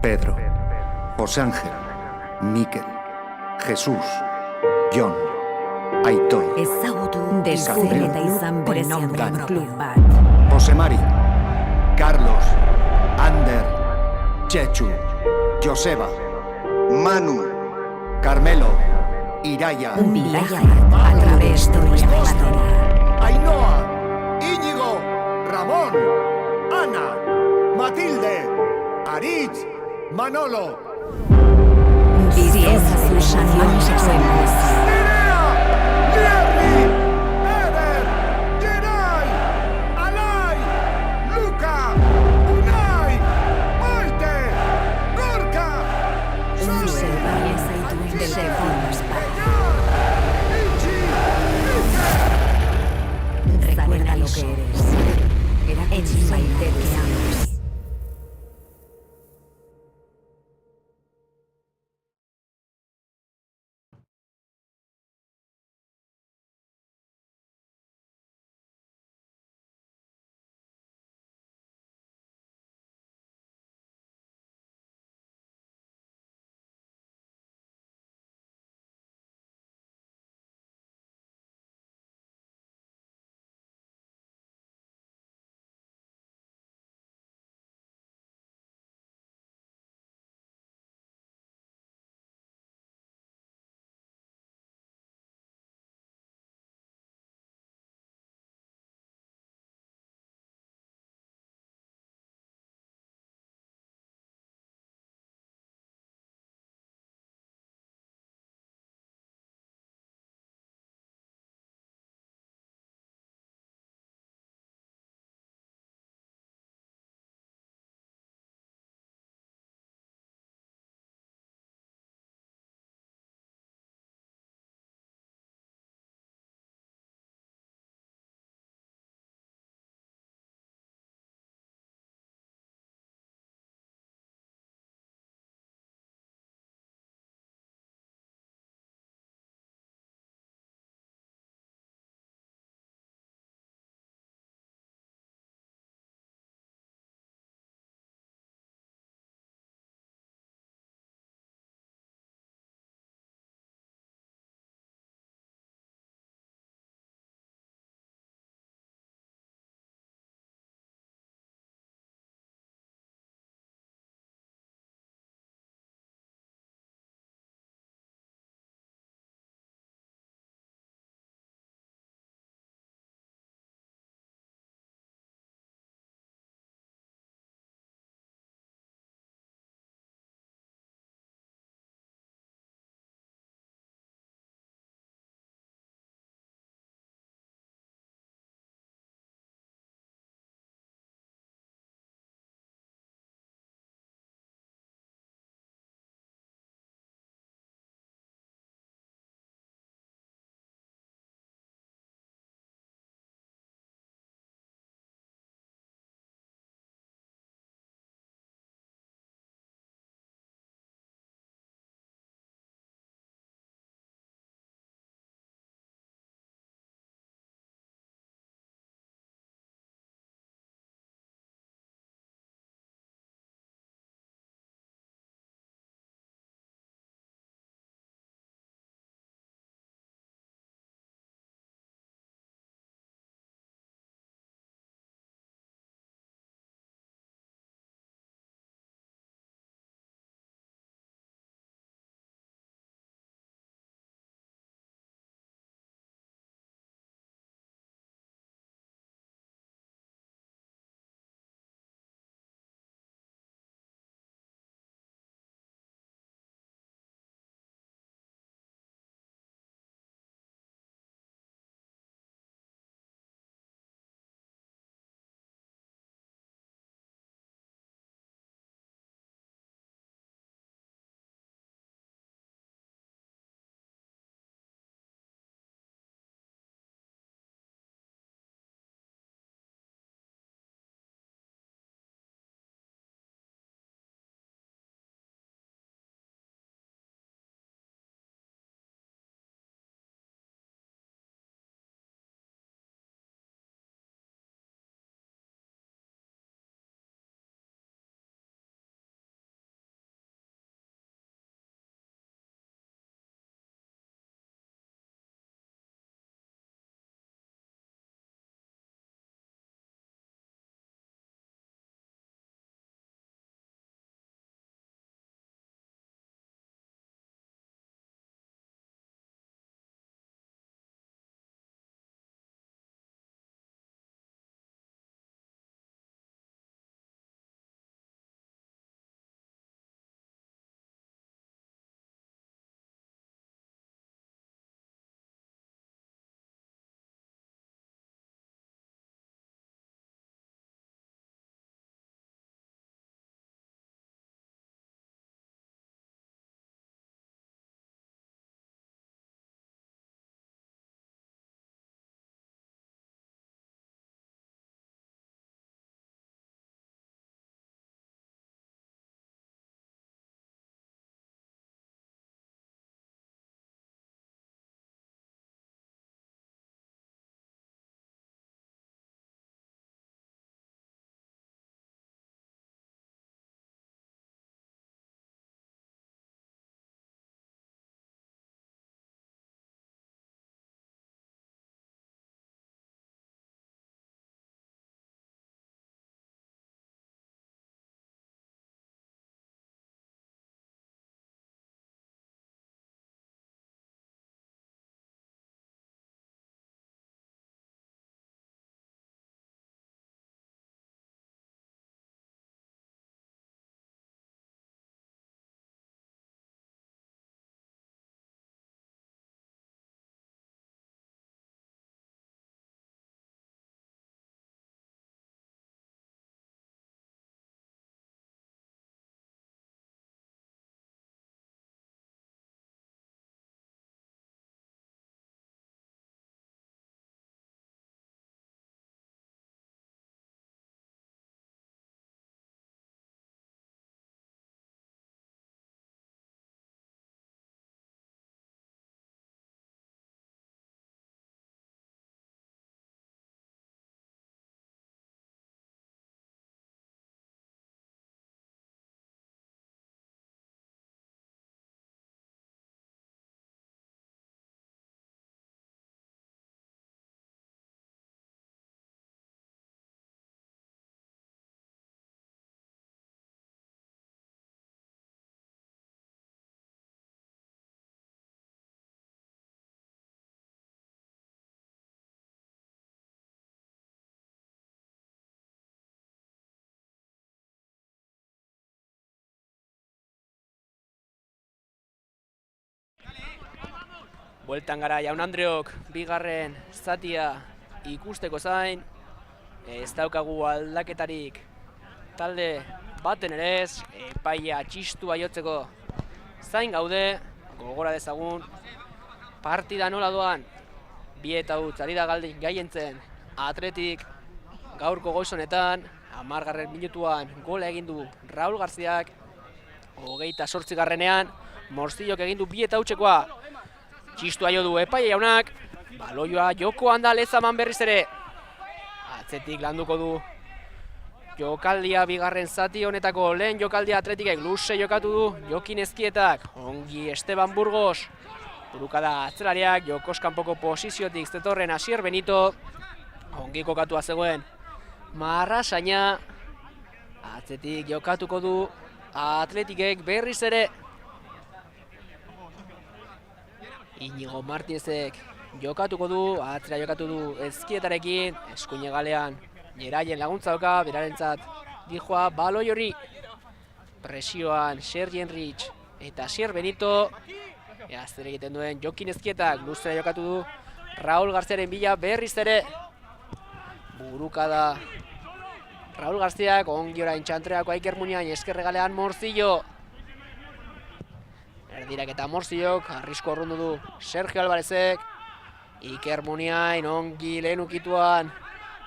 B: Pedro, José Ángel, Mikel, Jesús, Jon, Aitor,
C: Ezagutu dezen eta izan berezian klub bat.
B: José Mari, Carlos, Ander, Chechu, Joseba, Manu, Carmelo, Iraya,
C: Un viaje a través de nuestra historia.
B: Ainhoa, Íñigo, Ramón, Ana, Matilde, Aritz, Manolo,
C: Vivienza sus años extremos.
B: Jerry, Eder, Geray, Alay, Luca, Unai, Maite, Gorka,
C: Observar esa imagen del formas parte. Recuerda lo que eres. En Maite te amas.
A: Bueltan gara Jaun Andreok bigarren zatia ikusteko zain. Ez daukagu aldaketarik talde baten ere ez, epaia txistua jotzeko zain gaude. Gogora dezagun partida nola doan, 2-0 ari da gaientzen Athletic gaurko goiz honetan. 10. minutuan gola egin du Raul Garziak, 28. Morzillok egin du 2-0-koa. Txistua jo du epaia jaunak, baloioa jokoan da Lezaman berriz ere. Atzetik landuko du jokaldia bigarren zati honetako lehen jokaldia Athleticek luze jokatu du Jokin Ezkietak. Ongi Esteban Burgos, burukada atzelariak, jokoz kanpoko posiziotik zetorren Asier Benito. Ongi kokatua zegoen Marrasaina. Atzetik jokatuko du Athleticek berriz ere. Inigo Martinezek jokatuko du, atzera jokatu du Ezkietarekin, eskuine galean Jeraien laguntza doka, berarentzat dijoa baloi hori. Presioan Sergi Enrich eta Asier Benito. Zer egiten duen Jokin Ezkietak, luzera jokatu du Raul Garziaren bila berriz ere. Burukada Raul Garziak, ongi orain txantreako Aiker Muniain, eskerre galean Morzillo. Erdirak eta Morzillok, arrisko arrundu du Sergio Alvarezek. Iker Muniain, ongi lehen ukituan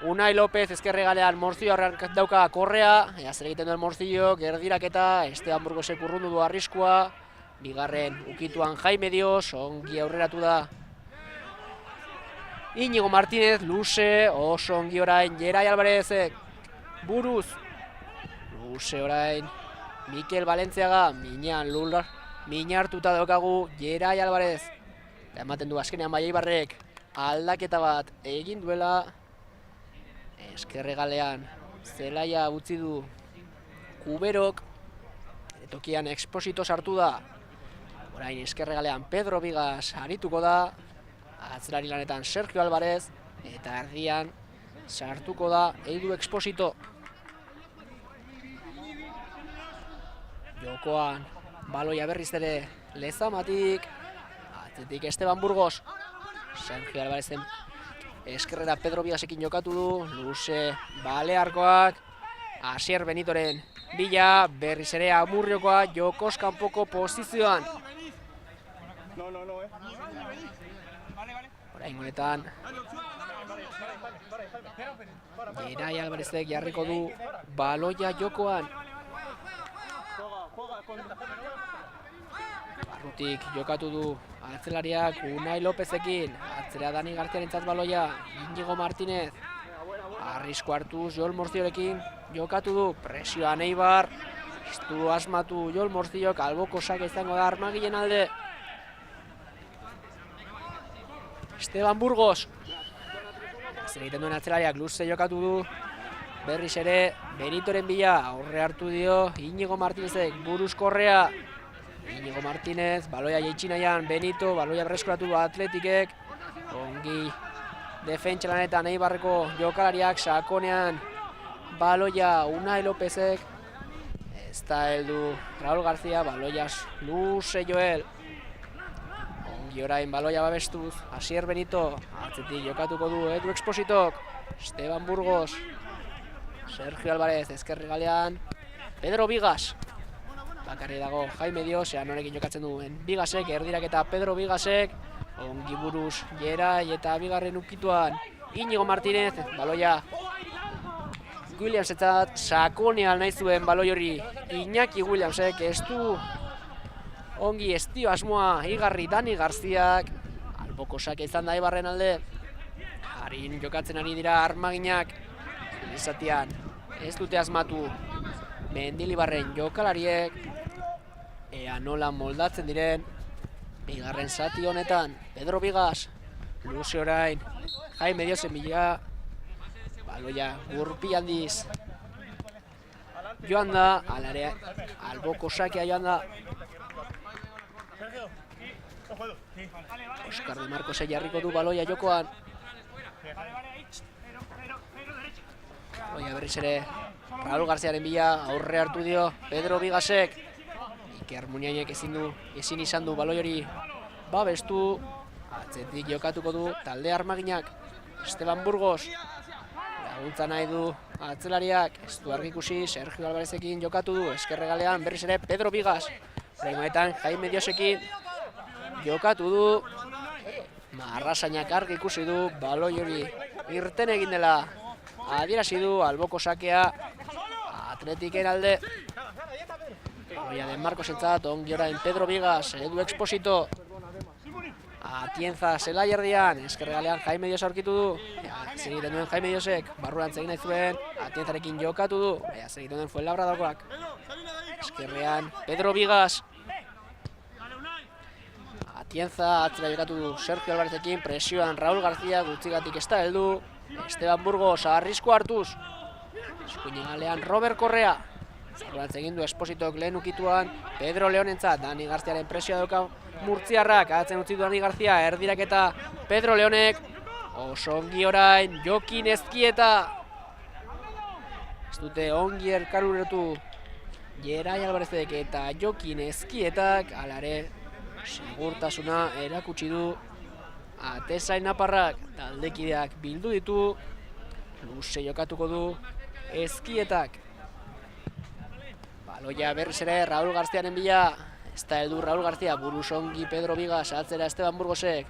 A: Unai López, ezkerre galean Morzillo arrankat dauka korrea. Zer egiten duen Morzillok, erdirak eta Esteban Burgosek urrundu du arriskoa. Bigarren ukituan Jaime Dios, ongi aurreratu da Inigo Martinez, luze, oso ongi orain Jerai Alvarezek buruz. Luze orain Mikel Valentziaga, minartuta daukagu Jerai Alvarez. Eta ematen du azkenean Bai Eibarrek aldaketa bat egin duela. Eskerre galean zelaia utzi du Kuberok. Tokian Exposito sartu da. Orain eskerre galean Pedro Vigas arituko da. Atzerari lanetan Sergio Alvarez. Eta erdian sartuko da Eidu Exposito. Jokoan baloia berriz ere Lezamatik. Atzetik Esteban Burgos. Sergio Alvarezen eskerrera Pedro Vigasekin jokatu du. Luze Balearkoak. Asier Benitoren bila, berriz ere Amurriokoa jokoz kanpoko posizioan. Orain honetan Jerai Alvarezek jarriko du baloia jokoan. Barrutik jokatu du atzelariak Unai Lópezekin. Atzera Dani Garziarentzat baloia Inigo Martinez. Arrisko hartuz Joel Morzillorekin jokatu du, presioan Eibar. Ez du asmatu Joel Morzillok, alboko sake izango da armagilen alde. Esteban Burgos. Zer egiten duen atzelariak luze jokatu du. Berriz ere Benitoren bila, aurre hartu dio Inigo Martinezek, buruz korrea. Inigo Martinez, baloia jaitsi nahian Benito, baloia berreskuratu du Athleticek. Ongi defentsa lanetan Eibarreko jokalariak, sakonean baloia Unai Lópezek. Ez da heldu Raul García, baloiaz luze Joel. Ongi orain baloia babestuz, Asier Benito, atzetik jokatuko du Edu Expositok. Esteban Burgos, Sergio Alvarez, ezkerri galean Pedro Vigas. Bakarri dago Jaime Dios, ean honekin jokatzen duen Vigasek, erdirak eta Pedro Vigasek. Ongi buruz Jerai eta bigarren ukituan Inigo Martinez, baloia Williamsetzat, sakonean nahi zuen baloi hori Iñaki Williamsek, ez du ongi ez dio asmoa igarri Dani Garziak. Alboko sake izan da Eibarren alde. Harin jokatzen ari dira armaginak. Izatian ez dute asmatu Mendilibarren jokalariek. Ea nola moldatzen diren bigarren zati honetan. Pedro Vigas, luze orain Jaime Diosen bila. Baloia gurpi handiz joan da, alarea alboko sakea joan da. Oscar de Marcosek jarriko du baloia jokoan. Baloia berriz ere Raul Garziaren bila, aurre hartu dio Pedro Vigasek. Iker Muniainek ezin izan du baloi hori babestu. Atzetik jokatuko du talde armaginak. Esteban Burgos. Laguntza nahi du atzelariak. Ez du argi ikusi, Sergio Alvarezekin jokatu du. Eskerregalean berriz ere Pedro Vigas. Oraingoetan Jaime Diosekin jokatu du. Marrasainak argi ikusi du, baloi hori irten egin dela. Adierazi du alboko sakea Atletiken alde. Baloia den Marcosentzat, ongi orain Pedro Vigas, Edu Exposito. Atienza zelai erdian, eskerregalean Jaime Dios aurkitu du. Segiten duen Jaime Diosek, barruan egin nahi zuen, Atienzarekin jokatu du. Segiten duen Fuenlabradakoak. Eskerrean Pedro Vigas. Atienza atzera jokatu du Sergio Alvarezekin, presioan Raúl García gutxigatik ez da heldu. Esteban Burgos arrisku hartuz. Eskuinen galean Robert Correa. Zarrantz egin du Espositok lehen ukituan Pedro Leonentzat. Dani Garziaren presioa dauka murtziarrak. Atzen utzi du Dani Garzia, erdiraketa Pedro Leonek. Oso ongi orain Jokin Ezkieta. Ez dute ongi elkaruratu Jerai Alvarezek eta Jokin Ezkietak. Alare segurtasuna erakutsi du atezain naparrak. Taldekideak bildu ditu. Luze jokatuko du Ezkietak. Baloia berriz ere Raúl Garziaren bila. Ez da heldu Raúl García, buruz ongi Pedro Vigas, atzera Esteban Burgosek.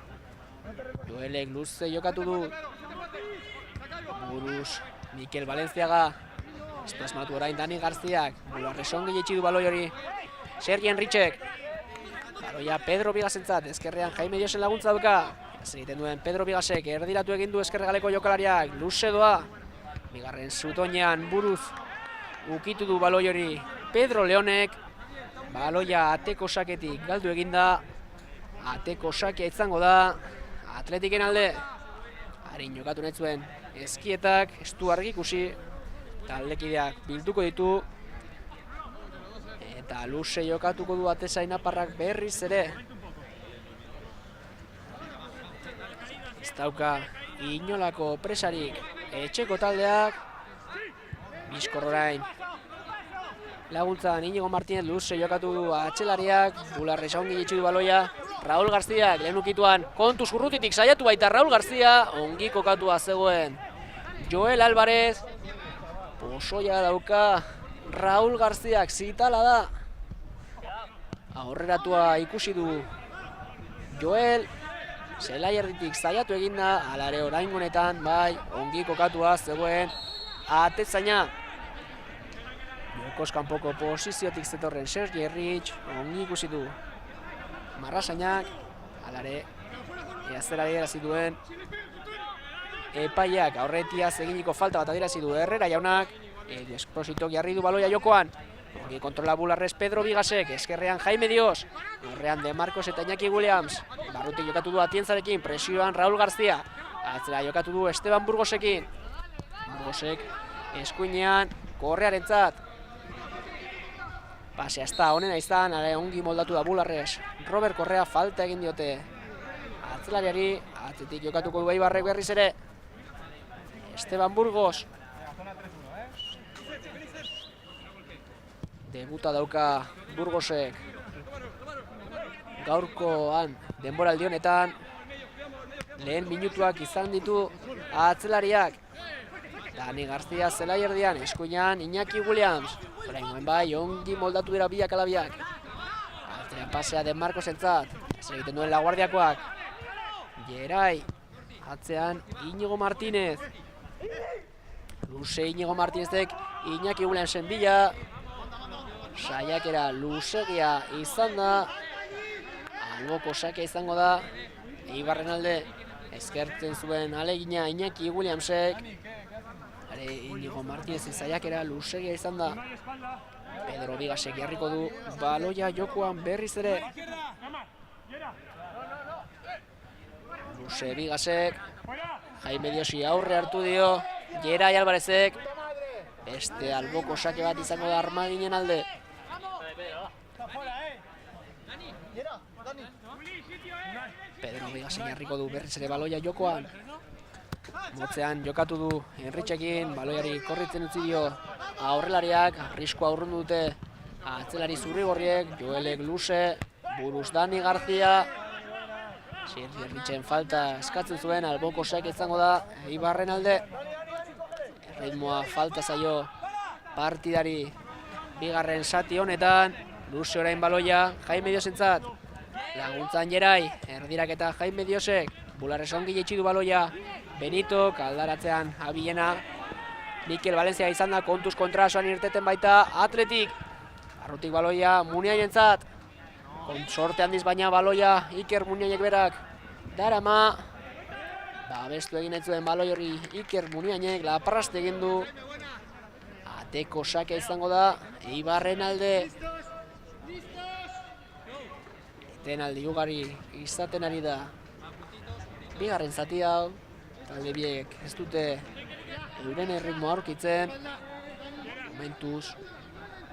A: Joelek luze jokatu du. Buruz Mikel Valenciaga. Ez da esmatu orain Dani Garziak. Bularrez ongi jetxi du baloi hori Sergi Enrichek. Baloia Pedro Vigasentzat, ezkerrean Jaime Diosen laguntza duka. Ez egiten duen Pedro Vigasek, erdiratu egin du eskerregaleko jokalariak. Luze doa. Bigarren zutoinean buruz ukitu du baloi hori Pedro Leonek. Baloia ateko saketik galdu eginda. Ateko sakea izango da Atletiken alde. Harin jokatu nahi zuen Ezkietak, ez du argi ikusi. Taldekideak bilduko ditu. Eta luze jokatuko du atezain naparrak berriz ere. Ez dauka inolako presarik etxeko taldeak. Bizkor orain laguntzan Inigo Martínez, luze jokatu du atxelariak. Bularrez ongi jetxi du baloia Raúl Garziak, lehen ukituan kontuz urrutitik saiatu baita Raúl García. Ongi kokatua zegoen Joel Álvarez. Pozoia dauka Raúl Garziak, zitala da. Aurreratua ikusi du Joel. Zelai erditik saiatu eginda, alare orain honetan, bai, ongi kokatua zegoen atezaina. Jokos kanpoko posiziotik zetorren Sergi Errich, ongi ikusi du Marrasainak, alare eazera adierazi duen epaiak aurretiaz eginiko falta bat adierazi du Herrera jaunak. Espositok jarri du baloia jokoan. Ongi kontrola Bularrez Pedro Vigasek, eskerrean Jaime Dios, horrean De Marcos eta Iñaki Williams. Barrutik jokatu du Atienzarekin, presioan Raúl García. Atzera jokatu du Esteban Burgosekin. Burgosek eskuinean Korrearentzat. Pasea ez da honena izan, ongi moldatu da Bularrez. Robert Correa falta egin diote atzelariari. Atzetik jokatuko du Eibarrek berriz ere. Esteban Burgos. Debuta dauka Burgosek gaurkoan denboraldi honetan. Lehen minutuak izan ditu atzelariak. Dani García zelai erdian, eskuinean Iñaki Williams. Oraingoen bai, ongi moldatu dira biak alabiak. Atzera pasea Den Marcosentzat. Ez egiten duen Laguardiakoak. Jerai. Atzean Inigo Martínez. Luze Inigo Martínezek Iñaki Williamsen bila. Saiakera luzegia izan da. Alboko sakea izango da. Eibarren alde eskertzen zuen alegina Iñaki Williamsek. Inigo Martínez saiakera luzegia izan da. Pedro Vigasek jarriko du baloia jokoan berriz ere. Luze Vigasek. Jaime Diosi aurre hartu dio. Jerai Alvarezek. Beste alboko sake bat izango da armaginen alde. Pedro Vigasek jarriko du berriz ere baloia jokoan. Motzean jokatu du Enrichekin, baloiari korritzen utzi dio aurrelariak, arriskoa urrundu dute atzelari zurrigorriek, Joelek luze, buruz Dani García. Sergien falta eskatzen zuen, alboko saik izango da Eibarren alde. Ritmoa falta zaio partidari bigarren zati honetan. Luze orain baloia Jaime Diosentzat. Laguntzan Jerai, erdiraketa Jaime Diosek. Bularrez ongi jetxi du baloia. Benito, kaldaratzean abilena. Mikel Valencia izan da kontuz kontrasoan irteten baita Atletik. Barrutik baloia Muniainentzat. Sorte handiz baina baloia Iker Muniainek berak darama. Babestu egin ez zuen baloi hori Iker Muniainek, laparraste egin du. Ateko sakea izango da Eibarren alde. Etenaldi ugari izaten ari da bigarren zati hau. Talde biek ez dute euren erritmoa aurkitzen. Momentuz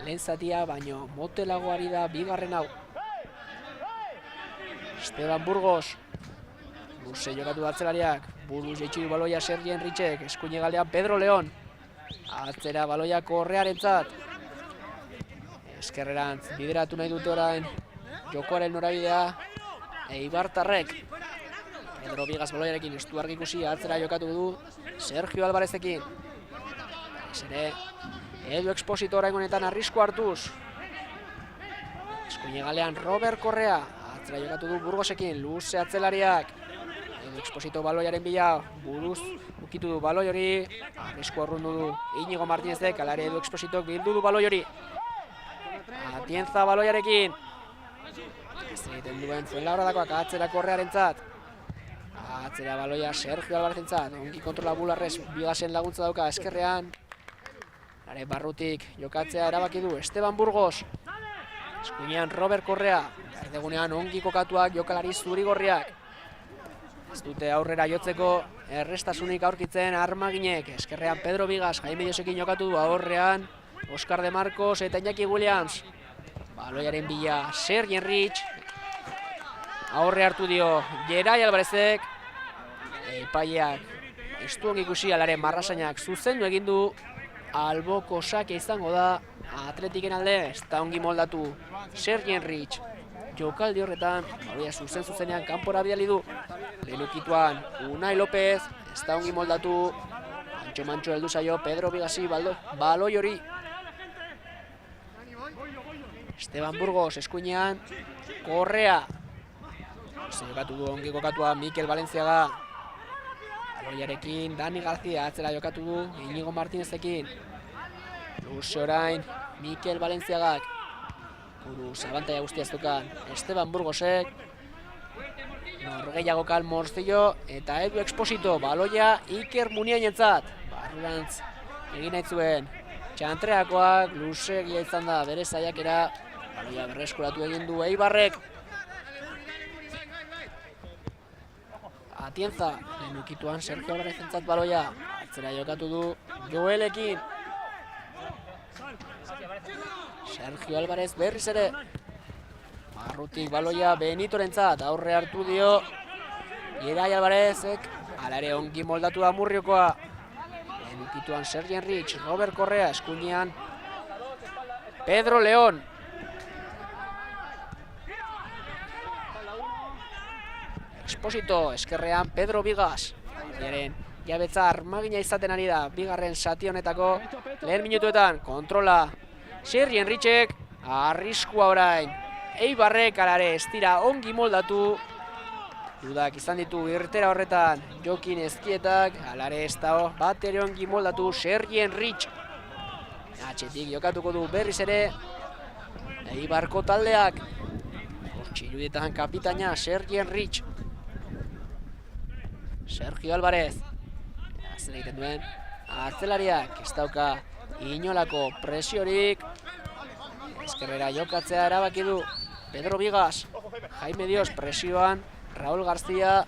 A: lehen zatia baino motelagoari da bigarren hau. Esteban Burgos. Luze jokatu atzelariak. Buruz jetxi du baloia Sergien Ritxek. Eskuine galdean Pedro León. Atzera baloia Korrearentzat. Eskerrerantz bideratu nahi dute orain jokoaren norabidea Eibartarrek. Pedro Vigas baloiarekin estu argi ikusi atzera jokatu du Sergio Alvarezekin. Ez ere Edu Exposito orain honetan arrisku hartuz. Eskuine galean Robert Correa. Atzera jokatu du Burgosekin, luze atzelariak. Edu Exposito baloiaren bila, buruz ukitu du baloi hori. Arrisku arrundu du Iñigo Martínezek, alare Edu Expositok bildu du baloi hori. Atienza baloiarekin. Ez egiten duen Fuenlabradakoak atzera Korrearentzat. Atzera baloia Sergio Alvarezentzat, ongi kontrola Bularrez, Bigasen laguntza dauka eskerrean. Lare barrutik jokatzea erabaki du Esteban Burgos. Eskuinean Robert Correa. Erdegunean ongi kokatuak jokalari zurigorriak. Ez dute aurrera jotzeko errestasunik aurkitzen Armaginek. Eskerrean Pedro Vigas, Jaime Diosekin jokatu du aurrean. Oscar de Marcos eta Iñaki Williams. Baloiaren bila Sergien Rich. Aurre hartu dio Jerai Alvarezek. Epaileak ez du ongi ikusi alare Marrasainak zuzendu egin du. Alboko sake izango da Atletiken alde, ez da ongi moldatu Sergien Rich. Jokaldi horretan, baloia zuzenean kanpora bidali du. Lehukituan Unai López, ez da ongi moldatu. Mantxo heldu zaio Pedro Vigasi baloi hori. Esteban Burgos eskuinean Correa. Jokatu du ongi kokatua Mikel Valenciaga. Baloiarekin Dani García atzera jokatu du Iñigo Martínezekin. Luze orain Mikel Valenciagak. Buruz abantaia guztia ez dukan Esteban Burgosek. Norgehiagokan Morzillo eta Edu Exposito. Baloia Iker Muniainentzat. Barrurantz egin nahi zuen txantreakoak, luze egia izan da bere saiakera. Baloia berreskuratu egin du Eibarrek. Atienza, lehukituan Sergio Alvarezentzat baloia. Atzera jokatu du Joelekin. Sergio Alvarez berriz ere. Barrutik baloia Benitorentzat, aurre hartu dio Jerai Alvarezek. Hala ere ongi moldatu da Murriokoa. Lehukituan Sergien Rich, Robert Correa, eskuinean Pedro León. Exposito, eskerrean Pedro Vigas. Jaren jabetza armagina izaten ari da bigarren zati honetako lehen minutuetan. Kontrola Sergien Richek, arriskua orain Eibarrek alare ez dira ongi moldatu. Dudak izan ditu irtera horretan Jokin Ezkietak, alare ez da bat ere ongi moldatu Sergien Rich. Atxetik jokatuko du berriz ere Eibarko taldeak. Hortxiludietan kapitaina Sergien Rich. Sergio Alvarez. Zer egiten duen atzelariak ez dauka inolako presiorik. Eskerrera jokatzea erabaki du Pedro Vigas. Jaime Dios presioan, Raúl García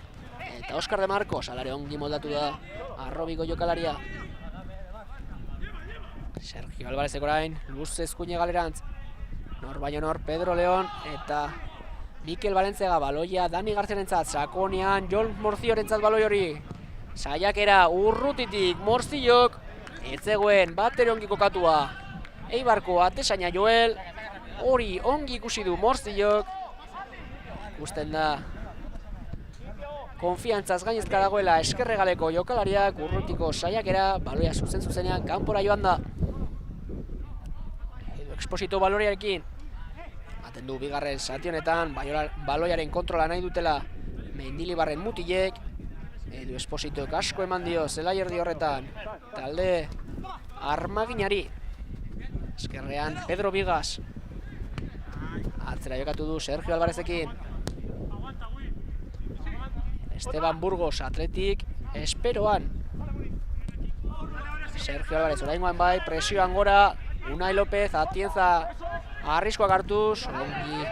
A: eta Oscar de Marcos. Alare ongi moldatu da Arrobiko jokalaria. Sergio Alvarezek orain, luze eskuine galerantz. Nor baino nor Pedro León eta Mikel Valenciaga. Baloia Dani Garziarentzat, sakonean Jon Morzillorentzat baloi hori. Saiakera urrutitik Morzillok, ez zegoen bat ere ongi kokatua. Eibarko atesaina Joel, hori ongi ikusi du Morzillok. Ikusten da konfiantzaz gainezka dagoela eskerregaleko jokalariak urrutiko saiakera, baloia zuzenean kanpora joan da. Edu Exposito baloriarekin. Baten du bigarren zati honetan, baloiaren kontrola nahi dutela Mendilibarren mutilek. Edu Expositok asko eman dio zelaierdi horretan talde armaginari. Eskerrean Pedro Vigas. Atzera jokatu du Sergio Alvarezekin. Esteban Burgos atletik esperoan. Sergio Alvarez oraingoan bai, presioan gora. Unai López, Atienza arriskoak hartuz. Ongi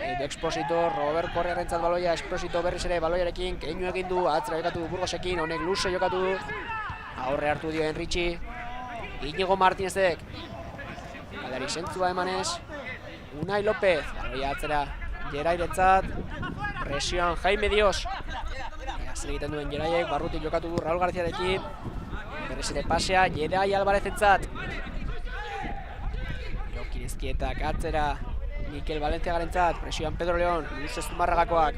A: Edu Exposito, Robert Correarentzat baloia, Exposito berriz ere baloiarekin keinu egin du, atzera jokatu du Burgosekin, honek luze jokatu du. Aurre hartu dio Enrichi. Iñigo Martínezek. Kalari zentzua emanez. Unai López, baloia atzera Jerairentzat. Presioan Jaime Dios. Zer egiten duen Jeraiek, barrutik jokatu du Raúl Garciarekin. Berriz ere pasea Jerai Alvarezentzat. Jokinezkietak atzera Mikel Valentziagarentzat, presioan Pedro León, Luis Zumarragakoak.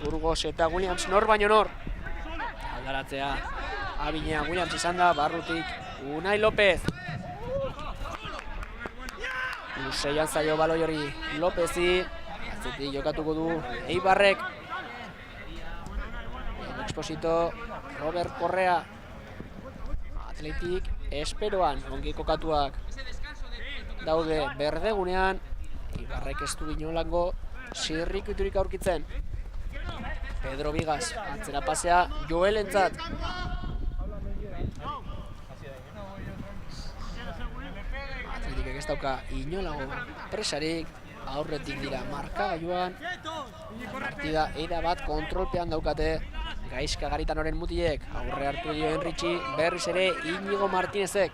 A: Burgos eta Williams nor baino nor. Aldaratzea Abinea Williams izan da, barrutik Unai López. Luzeian zaio baloi hori Lópezi. Atzetik jokatuko du Eibarrek. Edu Exposito, Robert Correa. Atletik esperoan, ongi kokatuak daude berdegunean. Eibarrek ez du inolango zirrikiturik aurkitzen. Pedro Vigas, atzera pasea Joelentzat. Atletikek ez dauka inolago presarik, aurretik dira markagailuan. Partida erabat kontrolpean daukate Gaizka Garitanoren mutilek. Aurre hartu dio Enrichi, berriz ere Iñigo Martínezek.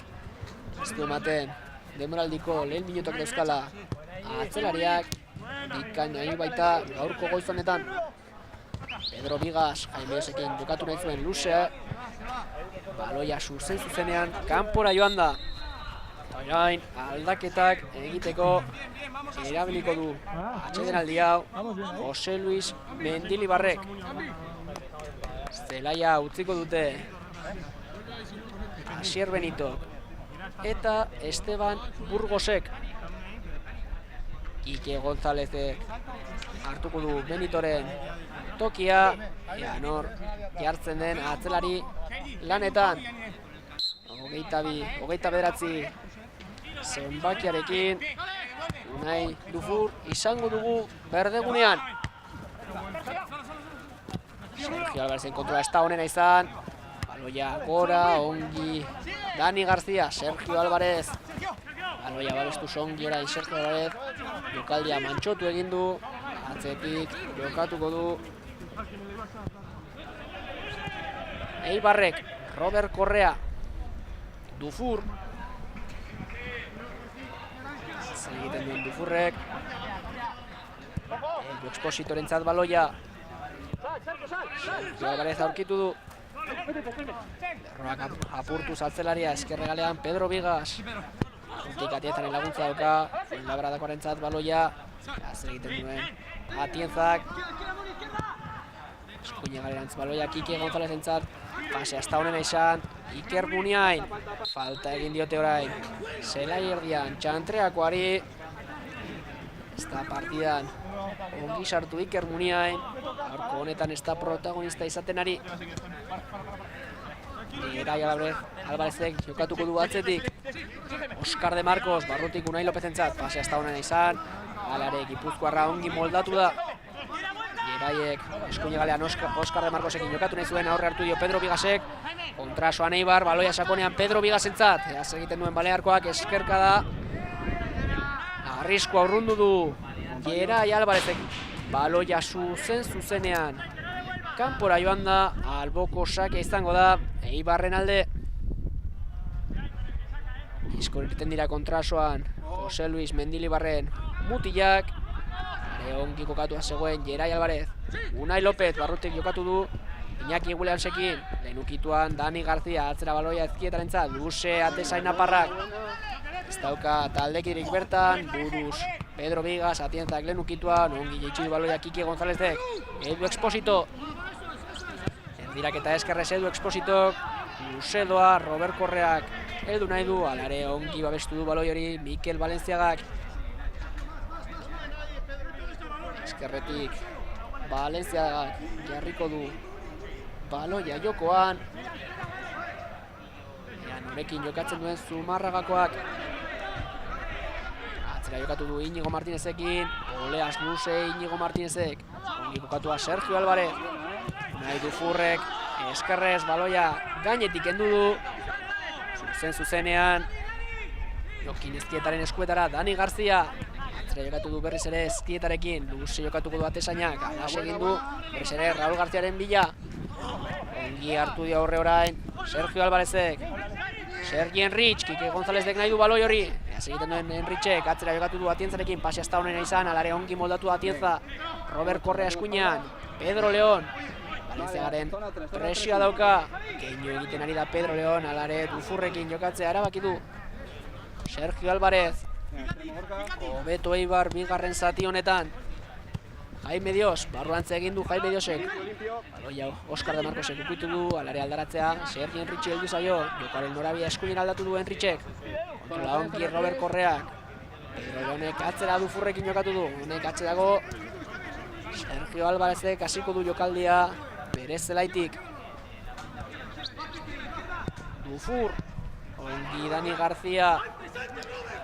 A: Ez du ematen demoraldiko lehen minutok dauzkala atzelariak. Dikain nahi baita gaurko goiz honetan. Pedro Vigas, Jaime Diosekin jokatu nahi zuen luze. Baloia zuzenean kanpora joan da. Orain aldaketak egiteko erabiliko du atsedenaldi hau Jose Luis Mendilibarrek. Zelaia utziko dute Asier Benito eta Esteban Burgosek. Ike Gonzálezek hartuko du Benitoren tokia. Ea nor jartzen den atzelari lanetan. 29 zenbakiarekin Unai Dufour izango dugu berdegunean. Sergio Alvarezen kontrola ez da honena izan. Baloia gora, ongi Dani García, Sergio Alvarez. Baloia babestuz ongi orain Sergio Alvarez. Jokaldia mantxotu egin du. Atzetik jokatuko du Eibarrek, Robert Correa, Dufour. Zer egiten duen Dufourrek. Edu Expositorentzat baloia. Sergio Alvarez aurkitu du. Lerroak apurtuz atzelaria eskerregalean Pedro Vigas. Urtik Atienzaren laguntza dauka. Fuenlabradakoarentzat baloia. Zer egiten duen Atienzak. Eskuinagarerantz baloia Kike Gonzalezentzat. Pase hasta honena izan. Iker Muniain. Falta egin diote orain zelaierdian txantreakoari. Ez da partidan ongi sartu Iker Muniain. Gaurko honetan ez da protagonista izaten ari. Jerai Alvarezek jokatuko du atzetik. Oscar de Marcos, barrutik Unai Lopezentzat. Pase hasta honena izan. Alare Gipuzkoarra ongi moldatu da. Jeraiek eskuinegalean Oscar de Marcosekin jokatu nahi zuen, aurre hartu dio Pedro Vigasek. Kontrasoan Eibar, baloia sakonean Pedro Vigasentzat. Eaz egiten duen balearkoak eskerka da. Arriskoa urrundu du Jerai Alvarezek. Baloia zuzenean kanpora joan da, alboko sake izango da Eibarren alde. Izkorriten dira kontrasoan Jose Luis Mendilibarren mutilak. Ongi kokatua zegoen Jerai Alvarez. Unai López barrutik jokatu du Iñaki Williamsekin. Lehenukituan Dani García, atzera baloia ezkietarentzat. Luze atezain aparrak. Ez dauka taldekirik bertan. Buruz Pedro Vigas, Atienzak lehenukituan. Ongi jeitsi du baloia Kike Gonzálezek. Edu Exposito. Dirak eta eskerrez Edu Expositok, luzedoa, Robert Korreak heldu nahi du, alare ongi babestu du baloi hori Mikel Valentziagak. Eskerretik Valentziagak jarriko du baloia jokoan. Norekin jokatzen duen Zumarragakoak. Atzera jokatu du Inigo Martinezekin, oleaz luze Inigo Martinezek. Ongi jokatua Sergio Alvarez. Nahi du Furrek, eskerrez baloia gainetik kendu du. Zuzenean. Jokin Ezkietaren eskuetara Dani Garzia. Atzera jokatu du berriz ere Ezkietarekin, luze jokatuko du Atesainak. Alas egin du berriz ere Raul Garziaren bila. Ongi hartu dio aurre orain Sergio Alvarezek. Sergi Enrich, Kike Gonzalezek nahi du baloi hori. Egiten duen Enrichek, atzera jokatu du Atientzarekin, pasi hasta honena izan, alare ongi moldatu Atientza. Robert Correa eskuinean, Pedro León. Valentziagaren presioa dauka. Keinu egiten ari da Pedro León, alare Dufurrekin jokatzea erabaki du. Sergio Alvarez. Hobeto Eibar bigarren zati honetan. Jaime Dios, barruantze egin du Jaime Diosek. Baloia Oskar de Marcosek ukitu du, alare aldaratzea, Sergi Enrichi heldu zaio, jokoaren norabia eskuin aldatu du Enrichek. Kontrola ongi Robert Correak. Pedro Leonek atzera Dufurrekin jokatu du, honek atzerago Sergio Alvarezek hasiko du jokaldia bere zelaitik. Dufur, ongi Dani Garzia.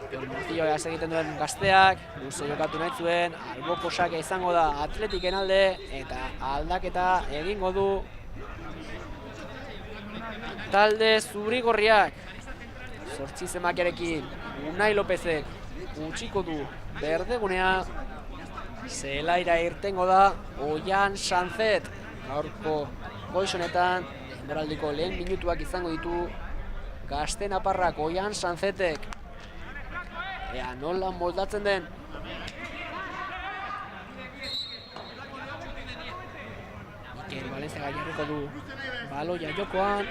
A: Jon Morcillo egiten duen gazteak, luze jokatu nahi zuen, alboko sake izango da Atletiken alde, eta aldaketa egingo du talde zurigorriak. 8 zenbakiarekin Unai Lopezek utziko du berdegunea, zelaira irtengo da Oian Sanzet. Gaurko goiz honetan, denboraldiko lehen minutuak izango ditu gazte naparrak Oian Sanzetek. Ea nola moldatzen den. Mikel Valentziaga jarriko du baloia jokoan.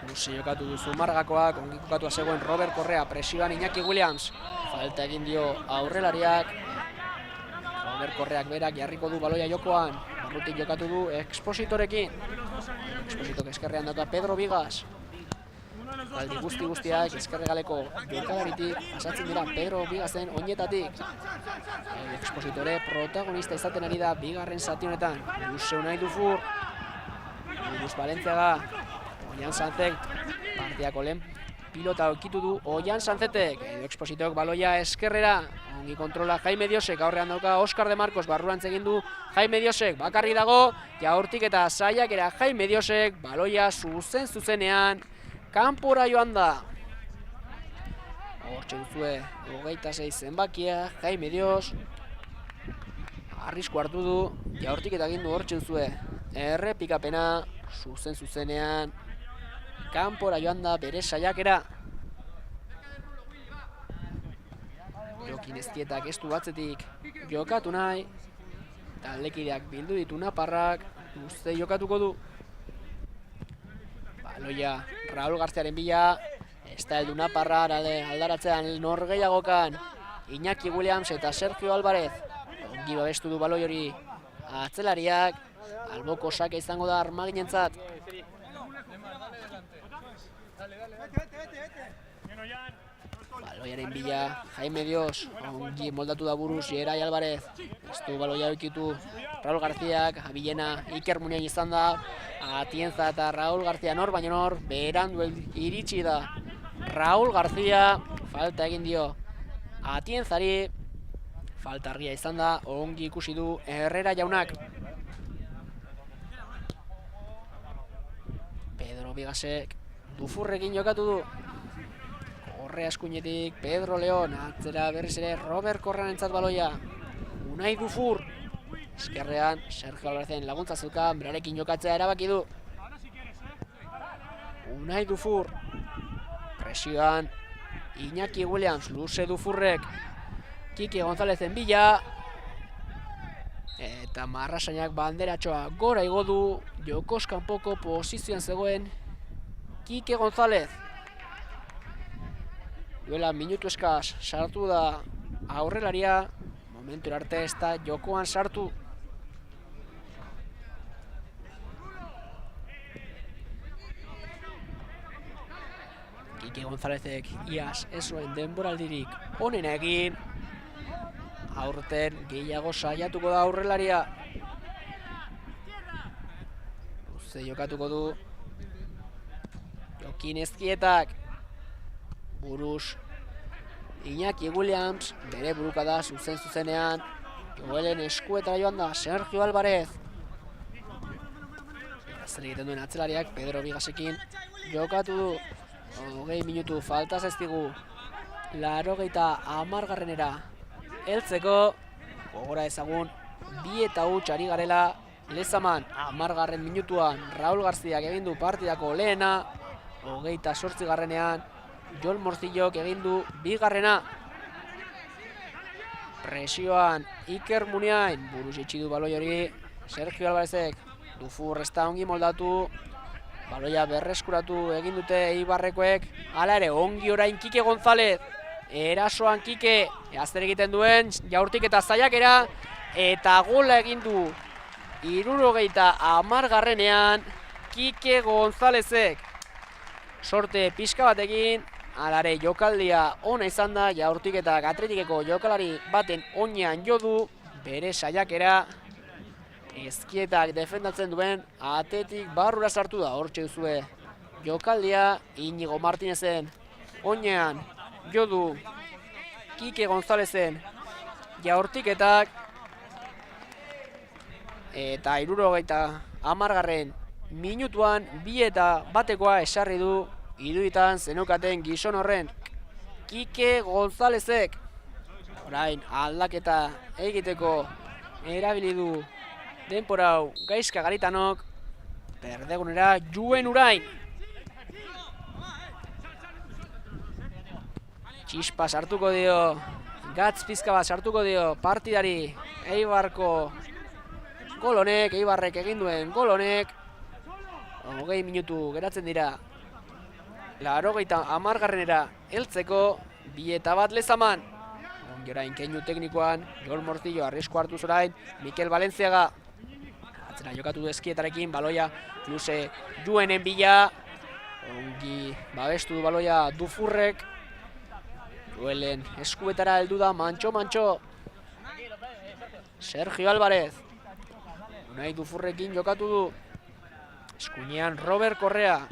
A: Luze jokatu du Zumarragakoak, ongi jokatua zegoen Robert Correa, presioan Iñaki Williams. Falta egin dio aurrelariak. Robert Correak berak jarriko du baloia jokoan. Barrutik jokatu du Expositorekin. Expositok eskerrean dauka Pedro Vigas. Aldi guztiak eskerregaleko jokalaritik pasatzen dira Pedro Vigasen oinetatik. Expositore protagonista izaten ari da bigarren zati honetan. Luze Unai Dufur, Luis Valentziaga, Oian Sanzek, partiako lehen pilota okitu du Oian Sanzetek. Expositok baloia eskerrera, ongi kontrola Jaime Diosek, aurrean dauka Oskar de Marcos, barruantz egin du Jaime Diosek, bakarri dago, jaurtik eta saiakera Jaime Diosek, baloia zuzenean, kanpora joan da. Hortxe duzue, 26 zenbakia, Jaime Dios. Arrisku hartu du, jaurtik eta egin du hortxe duzue. Errepikapena, zuzenean, kanpora joan da bere saiakera. Jokin Ezkietak ez du batzetik jokatu nahi. Taldekideak bildu ditu naparrak, luze jokatuko du. Baloia Raul Garziaren bila, ez da heldu naparra aldaratzean norgehiagokan Iñaki Williams eta Sergio Alvarez. Ongi babestu du baloi hori atzelariak, alboko sake izango da armaginentzat. Baloiaren bila Jaime Dios, ongi moldatu da buruz Gerai Alvarez. Ez du baloia oikitu Raul Garziak, abilena Iker Muniain izan da. Atienza eta Raul Garzia nor baino nor, berandu iritsi da Raul Garzia, falta egin dio Atienzari. Falta argia izan da, ongi ikusi du Herrera jaunak. Pedro Vigasek Dufurrekin jokatu du. Correa eskuinetik Pedro León, atzera berriz ere Robert Correanentzat baloia. Unai Dufur, eskerrean Sergio Alvarezen laguntza zeukan, berarekin jokatzea erabaki du. Unai Dufur, presioan Iñaki Williams, luze Dufurrek, Kike Gonzalezen bila, eta Marrasainak banderatxoa gora igo du, jokoz kanpoko posizioan zegoen Kike Gonzalez. Duela minutu eskaz sartu da aurrelaria, momentu arte ez da jokoan sartu. Gonzalezek iaz ez zuen denboraldirik onen egin. Aurten gehiago saiatuko da aurrelaria. Luze jokatuko du. Jokin Ezkietak. Buruz. Iñaki Williams bere burukada zuzenean. Joelen eskuetara joan da Sergio Álvarez. Zer egiten duen atzelariak Pedro Vigasekin jokatu du. 20 minutu falta zaizkigu. 80. Heltzeko gogora ezagun 2-0 ari garela. Lezaman 10. minutuan Raúl Garziak egin du partidako lehena. 28. Jon Morcillok egin du bigarrena. Presioan Iker Muniain buruz itxi du baloi hori. Sergio Álvarezek Dufour ez da ongi moldatu. Baloia berreskuratu egin dute Eibarrekoek. Hala ere ongi orain Kike González. Erasoan Kike zer egiten duen jaurtik eta zaiakera. Eta gola egin du 70. Kike Gonzálezek. Sorte pixka batekin. Hala ere jokaldia ona izan da jaurtik eta Atletikeko jokalari baten oinean jo du. Bere saiakera. Ezkietak defendatzen duen Atetik barrura sartu da. Hortxe duzue jokaldia Inigo Martinezen oinean jo du Kike Gonzálezen jaurtiketak. Eta 70. minutuan 2-1 esarri du iruditan zenukaten gizon horren Kike Gonzálezek. Orain aldaketa egiteko erabili du denpora hau Gaizka Garitanok. Berdegunera Juen Urain. Txispa sartuko dio, gatz pizka bat sartuko dio partidari Eibarko golonek, Eibarrek egin duen golonek. 20 minutu geratzen dira 80. heltzeko 2-1 Lezaman. Ongi orain keinu teknikoan Jon Morcillo arrisku hartu zorain Mikel Valenciaga. Atzera jokatu du Ezkietarekin, baloia luze Juenen bila. Ongi babestu du baloia Dufourrek. Joelen eskuetara heldu da mantxo. Sergio Álvarez. Unai Dufourrekin jokatu du. Eskuinean Robert Correa.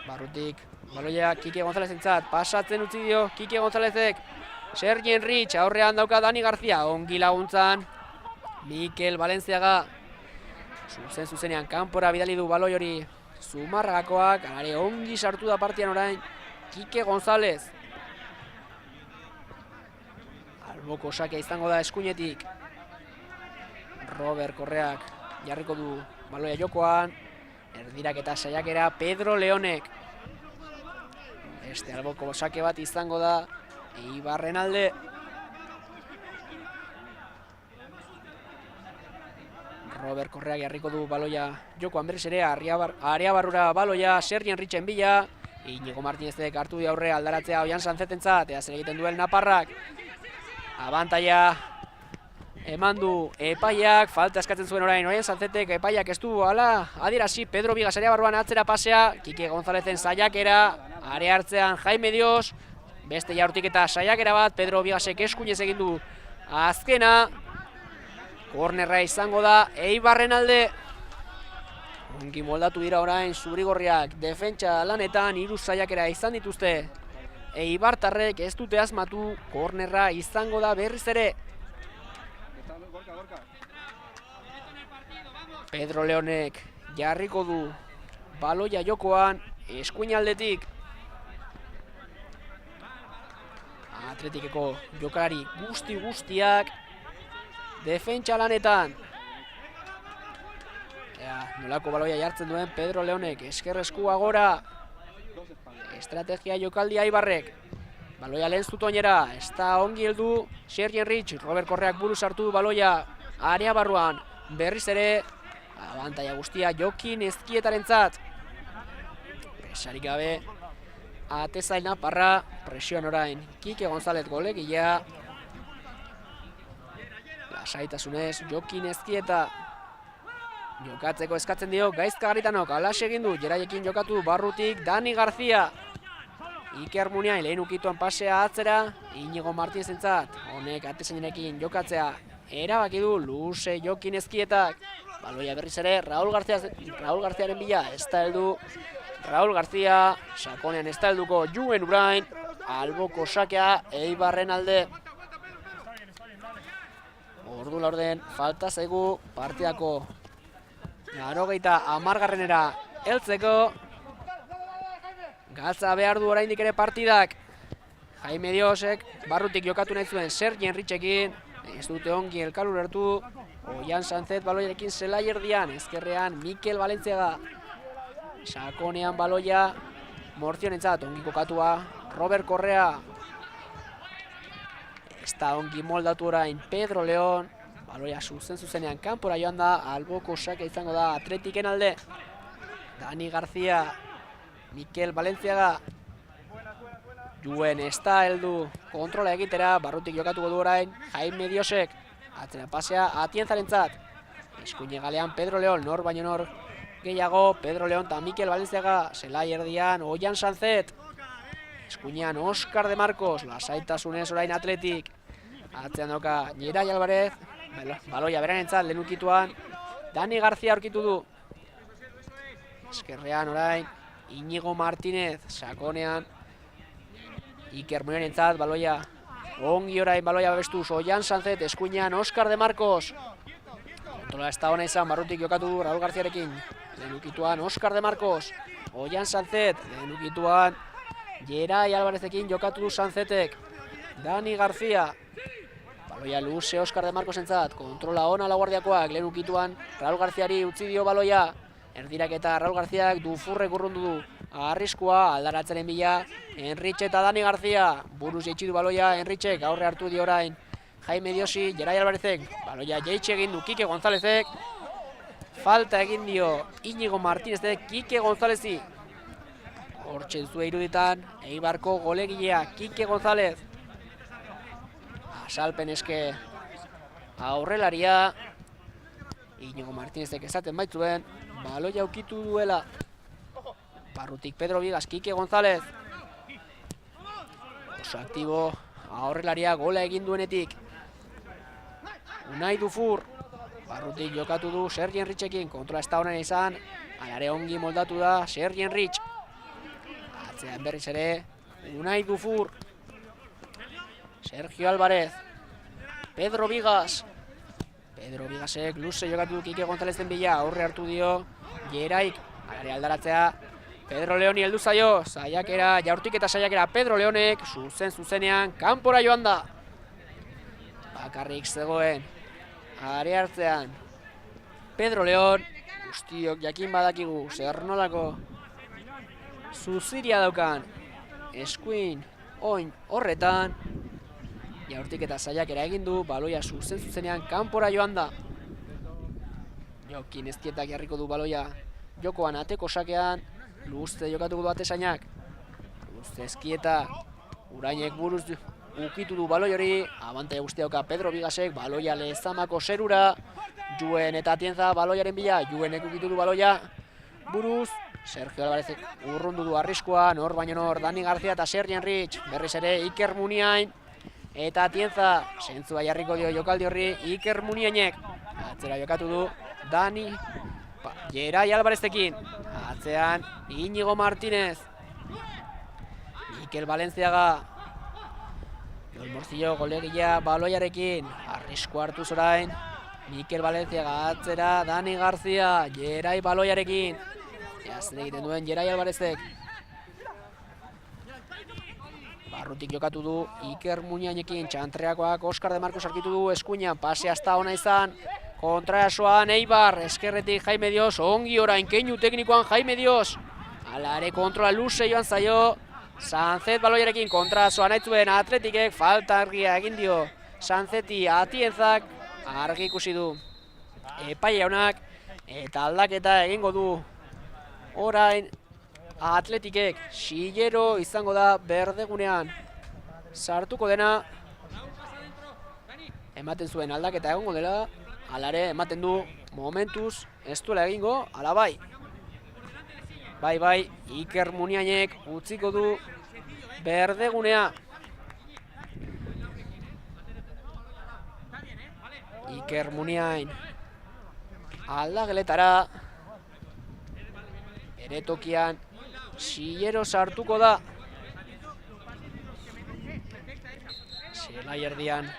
A: Barrutik baloia Kike Gonzálezentzat pasatzen utzi dio Kike Gonzálezek. Sergi Enrich aurrean dauka Dani García. Ongi laguntzan Mikel Valenciaga. Zuzenean kanpora bidali du baloi hori Zumarragakoak. Alare ongi sartu da partian orain Kike González. Alboko sakea izango da eskuinetik. Robert Correak jarriko du baloia jokoan. Erdirak eta saiakera Pedro Leonek. Beste alboko sake bat izango da Eibarren alde. Robert Correak jarriko du baloia jokoan berriz ere. Area barrura baloia Sergi Enrichen bila. Inigo Martinezek hartu di aurre aldaratzea Oian Sanzetentzat. Eta zer egiten duen Naparrak. Abantaia eman du epaiak, falta eskatzen zuen orain Oian Sanzetek, epaiak ez du ala adierazi Pedro Vigas area barruan atzera pasea. Kike Gonzálezen saiakera, area hartzean Jaime Dios, beste jaurtik eta saiakera bat, Pedro Vigasek eskuinez egin du azkena. Kornerra izango da Eibarren alde. Ongi moldatu dira orain zurigorriak defentsa lanetan, 3 saiakera izan dituzte. Eibartarrek ez dute asmatu, kornerra izango da berriz ere. Pedro Leonek jarriko du baloia jokoan eskuinaldetik. Atletikeko jokalari guztiak defentsa lanetan. Nolako baloia jartzen duen Pedro Leonek, esker eskua gora. Estrategia jokaldia Eibarrek. Baloia lehen zutoinera, ez da ongi heldu Sergi Enrich. Robert Correak buruz hartu du baloia area barruan. Berriz ere, abantaia guztia Jokin Ezkietarentzat. Pesarik gabe, atezail Naparra, presioan orain Kike González golegilea. Lasaitasunez Jokin Ezkieta. Jokatzeko eskatzen dio Gaizka Garitanok, alaxe egin du, Jeraiekin jokatu barrutik Dani García. Iker Muniain lehen ukituan pasea atzera, Inigo Martinezentzat, honek atezainarekin jokatzea erabaki du, luze jokin ezkietak. Baloia berriz ere, Raul Garziaren bila, ez da heldu. Raul Garzia, sakonean ez da helduko Juen Urain, alboko sakea Eibarren alde. Ordu laurden, falta zaigu partidako 90. heltzeko. Gatza behar du oraindik ere partidak. Jaime Diosek barrutik jokatu nahi zuen Sergi Enritxekin. Ez dute ongi elkar ulertu. Oian Sanzet baloiarekin zelai erdian. Ezkerrean Mikel Valentziaga. Sakonean baloia Morzionentzat ongi kokatua. Robert Correa. Ez da ongi moldatu orain Pedro León. Baloia zuzenean kanpora joan da. Alboko sake izango da Atletiken alde. Dani García. Mikel Valentziaga. Juen ez da heldu kontrola egitera, barrutik jokatuko du orain Jaime Diosek. Atzera pasea Atienzarentzat. Eskuine galean Pedro León, nor baino nor gehiago, Pedro León eta Mikel Valentziaga. Zelai erdian Oian Sanzet. Eskuinean Oscar de Marcos, lasaitasunez orain Atletik. Atzean dauka Geray Alvarez, baloia beranentzat lehen ukituan. Dani García aurkitu du. Eskerrean orain Inigo Martinez, sakonean Iker Muniainentzat baloia ongi orain baloia babestuz Oian Sanzet, eskuinean Oscar de Marcos. Kontrola ez da ona izan, barrutik jokatu du Raul Garziarekin. Lehen ukituan Oscar de Marcos, Oian Sanzet, lehen ukituan Geray Alvarezekin jokatu du Sanzetek. Dani García, baloia luze Oscar de Marcosentzat, kontrola ona Laguardiakoak, lehen ukituan Raul Garziari utzi dio baloia. Erdirak eta Raul Garziak dufurrek urrundu du. Arriskua aldaratzaren bila Enritxe eta Dani García. Buruz jeitsi du baloia Enritxek, aurre hartu dio orain Jaime Diosi, Geray Alvarezek. Baloia jeitsi egin du Kike Gonzálezek. Falta egin dio Inigo Martinezek Kike Gonzálezi. Hortxe duzue iruditan Eibarko golegilea Kike González. Asalpen eske aurrelaria. Inigo Martinezek esaten baitzuen baloia aukitu duela. Barrutik Pedro Vigas, Kike González. Oso aktibo aurrelaria gola egin duenetik. Unai Dufour. Barrutik jokatu du Sergi Enritxekin. Kontrola ez da honen izan. Alare ongi moldatu da Sergi Enritx. Atzean berriz ere Unai Dufour. Sergio Álvarez. Pedro Vigas. Pedro Vigasek luze jokatu du Kike Gonzálezen bila. Aurre hartu dio Geraik. Alare aldaratzea Pedro Leoni heldu zaio. Saiakera, jaurtik eta saiakera Pedro Leonek. Zuzenean kanpora joan da. Bakarrik zegoen are hartzean Pedro León. Guztiok jakin badakigu zer nolako zuziria daukan eskuin oin horretan. Jaurtik eta saiakera egin du, baloia zuzenean kanpora joan da. Jokin eztietak jarriko du baloia jokoan ateko sakean. Luzte jokatuko du atesainak. Luzte ezkieta. Urainek buruz ukitu du baloi hori. Abantaia guztia dauka Pedro Vigasek. Baloia Lezamako zerura. Juen eta Atienza baloiaren bila. Juenek ukitu du baloia buruz. Sergio Alvarezek urrundu du arriskua. Nor baino nor Dani García eta Sergi Enritx. Berriz ere Iker Muniain eta Atienza. Zentzua jarriko dio jokaldi horri Iker Muniainek. Atzera jokatu du Dani Geray Alvarezekin. Atzean Inigo Martinez. Mikel Valentziaga. Jon Morcillo golegilea baloiarekin. Arrisko hartu zorain. Mikel Valentziaga atzera Dani García. Geray baloiarekin. Zer egiten duen Geray Alvarezek. Barrutik jokatu du Iker Muniainekin. Txantreakoak Oscar de Marcos arkitu du eskuinean. Pase hasta ona izan. Kontrasoan Eibar, eskerretik Jaime Dios, ongi orain keinu teknikoan Jaime Dios. Alare kontrola luze joan zaio. Sanzet baloiarekin kontrasoan aitzuen Atletikek falta argia egin dio. Sanzeti Atienzak argi ikusi du epai jaunak eta aldaketa egingo du. Orain Atletikek Sillero izango da berdegunean sartuko dena. Ematen zuen aldaketa egongo dela. Alare ematen du momentuz ez duela egingo, ala bai. Bai, Iker Muniainek utziko du berdegunea. Iker Muniain aldageletara. Bere tokian Sillero sartuko da. Zelai erdian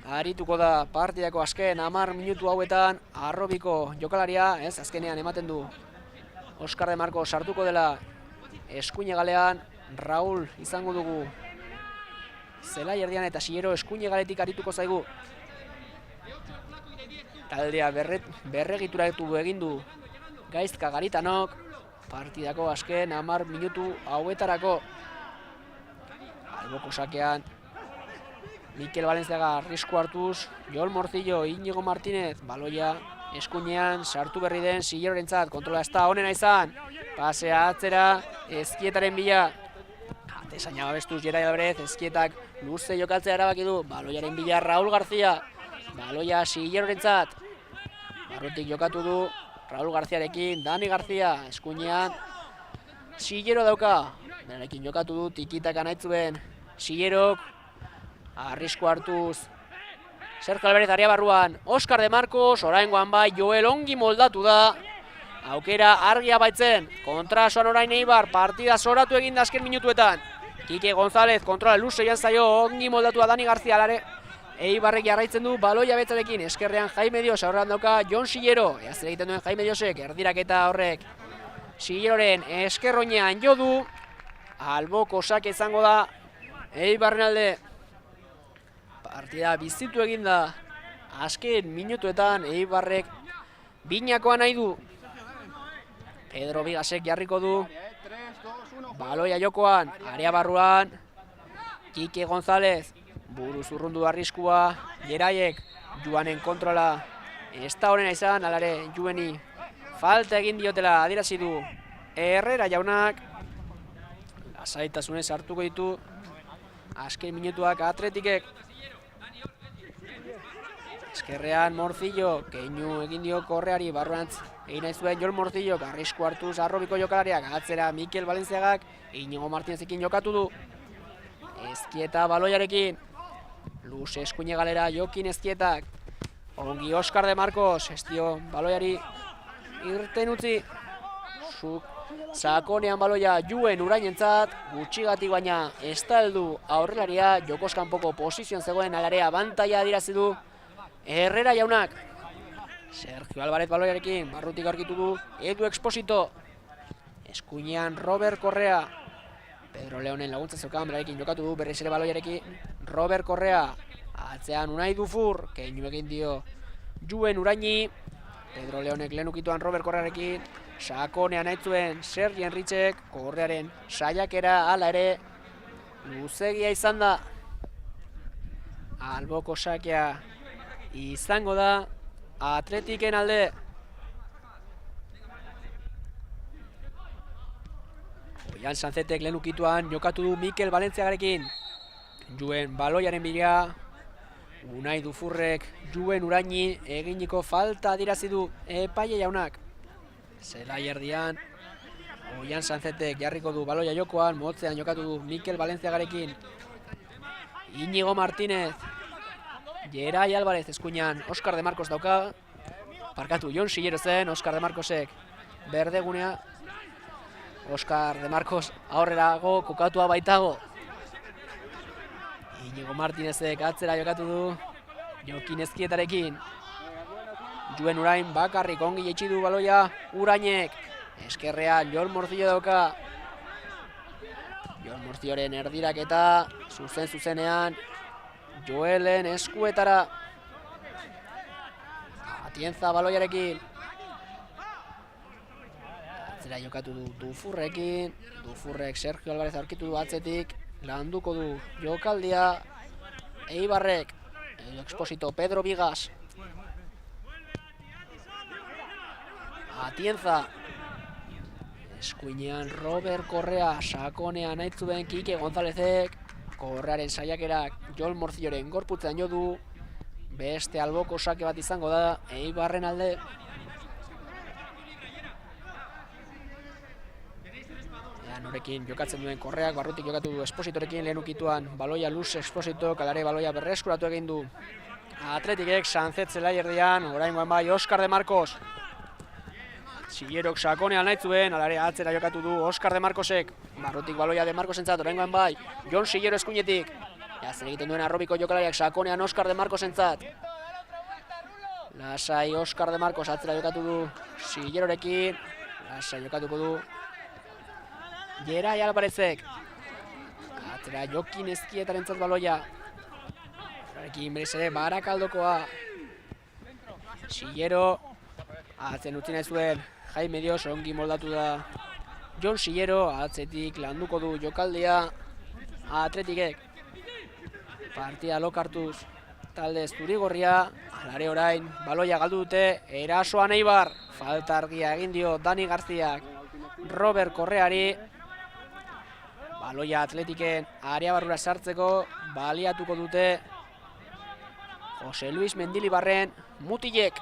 A: arituko da partidako azken 10 minutu hauetan Arrobiko jokalaria, ez, azkenean ematen du Oskar de Marco sartuko dela eskuinegalean. Raul izango dugu zelai erdian eta Sillero eskuinegaletik arituko zaigu. Taldea berregituratu egin du Gaizka Garitanok partidako azken 10 minutu hauetarako. Alboko sakean Mikel Valenciaga arrisku hartuz, Jon Morcillo, Iñigo Martínez, baloia eskuinean sartu berri den Sillerorentzat, kontrola ez da onena izan, pasea atzera, Ezkietaren bila, atesaina babestuz Jerai Alvarez, Ezkietak luze jokatzea erabaki du, baloiaren bila Raul García, baloia Sillerorentzat, barrutik jokatu du, Raul Garciarekin, Dani García, eskuinean Sillero dauka, berarekin jokatu du, tikitaka nahitzuen Sillerok, arrisku hartuz Sergio Alvarez aria barruan, Oskar de Marcos, oraingoan bai Joel ongi moldatu da, aukera argia baitzen, kontrasoan orain Eibar, partida zoratu egin da azken minutuetan. Kike González kontrola luze joan zaio, ongi moldatu da Dani García lare. Eibarrek jarraitzen du baloia betzarekin, eskerrean Jaime Dios, aurrean dauka Jon Sillero, eaz egiten duen Jaime Diosek, erdiraketa horrek Silleroren eskerroinean jo du, alboko sake izango da Eibarren alde. Partida bizitu egin da azken minutuetan, Eibarrek binakoa nahi du. Pedro Vigasek jarriko du baloia jokoan, area barruan Kike González, buruz urrundu arriskua, Jeraiek Juanen kontrola ez da honena izan, alare Jueni falta egin diotela adierazi du Herrera jaunak. Lasaitasunez hartuko ditu azken minutuak Atletikek. Eskerrean Morcillo, keinu egin dio Korreari, barruantz egin nahi zuen Jon Morcillo, arrisku hartuz Arrobiko jokalariak, atzera Mikel Valenciagak, Iñigo Martínezekin jokatu du. Ezkieta baloiarekin, luz eskuine galera Jokin Ezkietak, ongi Oskar de Marcos, ez dio baloiari irten utzi. Sakonean baloia Juen Urainentzat, gutxigatik baina ez da heldu aurrelaria, jokoz kanpoko posizioan zegoen alarea abantaila adierazi du Herrera jaunak. Sergio Alvarez baloiarekin, barrutik aurkitu du Edu Exposito. Eskuinean Robert Correa. Pedro Leonen laguntza zeukan, berarekin jokatu du berriz ere baloiarekin. Robert Correa. Atzean Unai Dufur, keinu egin dio Juen Uraini. Pedro Leonek lehen ukituan Robert Correarekin. Sakonean aitzuen Sergi Enritzek, Correaren saiakera hala ere luzegia izan da. Alboko sakea izango da Atletiken alde. Oian Sanzetek lehen ukituan jokatu du Mikel Valenciagarekin. Juen baloiaren bila, Unai Dufurrek Juen Uraini eginiko falta adirazi du epaile jaunak. Zelai erdian, Oian Sanzetek jarriko du baloia jokoan, motzean jokatu du Mikel Valenciagarekin. Iñigo Martínez, Jerai Alvarez eskuinean, Oskar de Marcos dauka. Parkatu, Jon Sillero zen, Oskar de Marcosek berdegunea. Oskar de Marcos aurrerago kokatua baitago. Iñigo Martínezek atzera jokatu du Jokin Ezkietarekin. Juen Urain bakarrik ongi jaitsi du baloia Urainek. Eskerrean Jon Morcillo dauka. Jon Morcilloren erdiraketa zuzenean Joelen eskuetara. Atienza baloiarekin. Atzera jokatu du Dufurrekin. Dufurrek Sergio Alvarez aurkitu du atzetik. Landuko du jokaldia Eibarrek. Edo Exposito Pedro Vigas. Atienza. Eskuinean Robert Correa, sakonean aitzuen Kike Gonzálezek. Correaren saiakerak Jon Morcilloren gorputzean jo du. Beste alboko sake bat izango da Eibarren alde. norekin jokatzen duen Korreak, barrutik jokatu du Espositorekin, lehen ukituan baloia Luz Esposito, kalare baloia berreskuratu egin du Atletikek, Sanzet zelai erdian, oraingoan bai Oskar de Marcos. Sillerok sakonean nahi zuen, alare atzera jokatu du Oskar de Marcosek, barrutik baloia de Marcosentzat, oraingoan bai, Jon Sillero eskuinetik. Zer egiten duen Arrobiko jokalariak sakonean Oskar de Marcosentzat. Lasai Oskar de Marcos atzera jokatu du Sillerorekin, lasai jokatuko du Gerai Alvarezek. Atzera Jokin Ezkietarentzat baloia. Horekin berez ere Barakaldokoa. Sillero atzen utzi nahi zuen Jaime Dios, ongi moldatu da Jon Sillero, atzetik landuko du jokaldea Atletikek. Partida lokartuz talde zurigorria, alare orain baloia galdu dute, erasoan Eibar, falta argia egin dio Dani Garziak Robert Korreari. Baloia Atletiken area barrura sartzeko baliatuko dute Jose Luis Mendilibarren mutilek.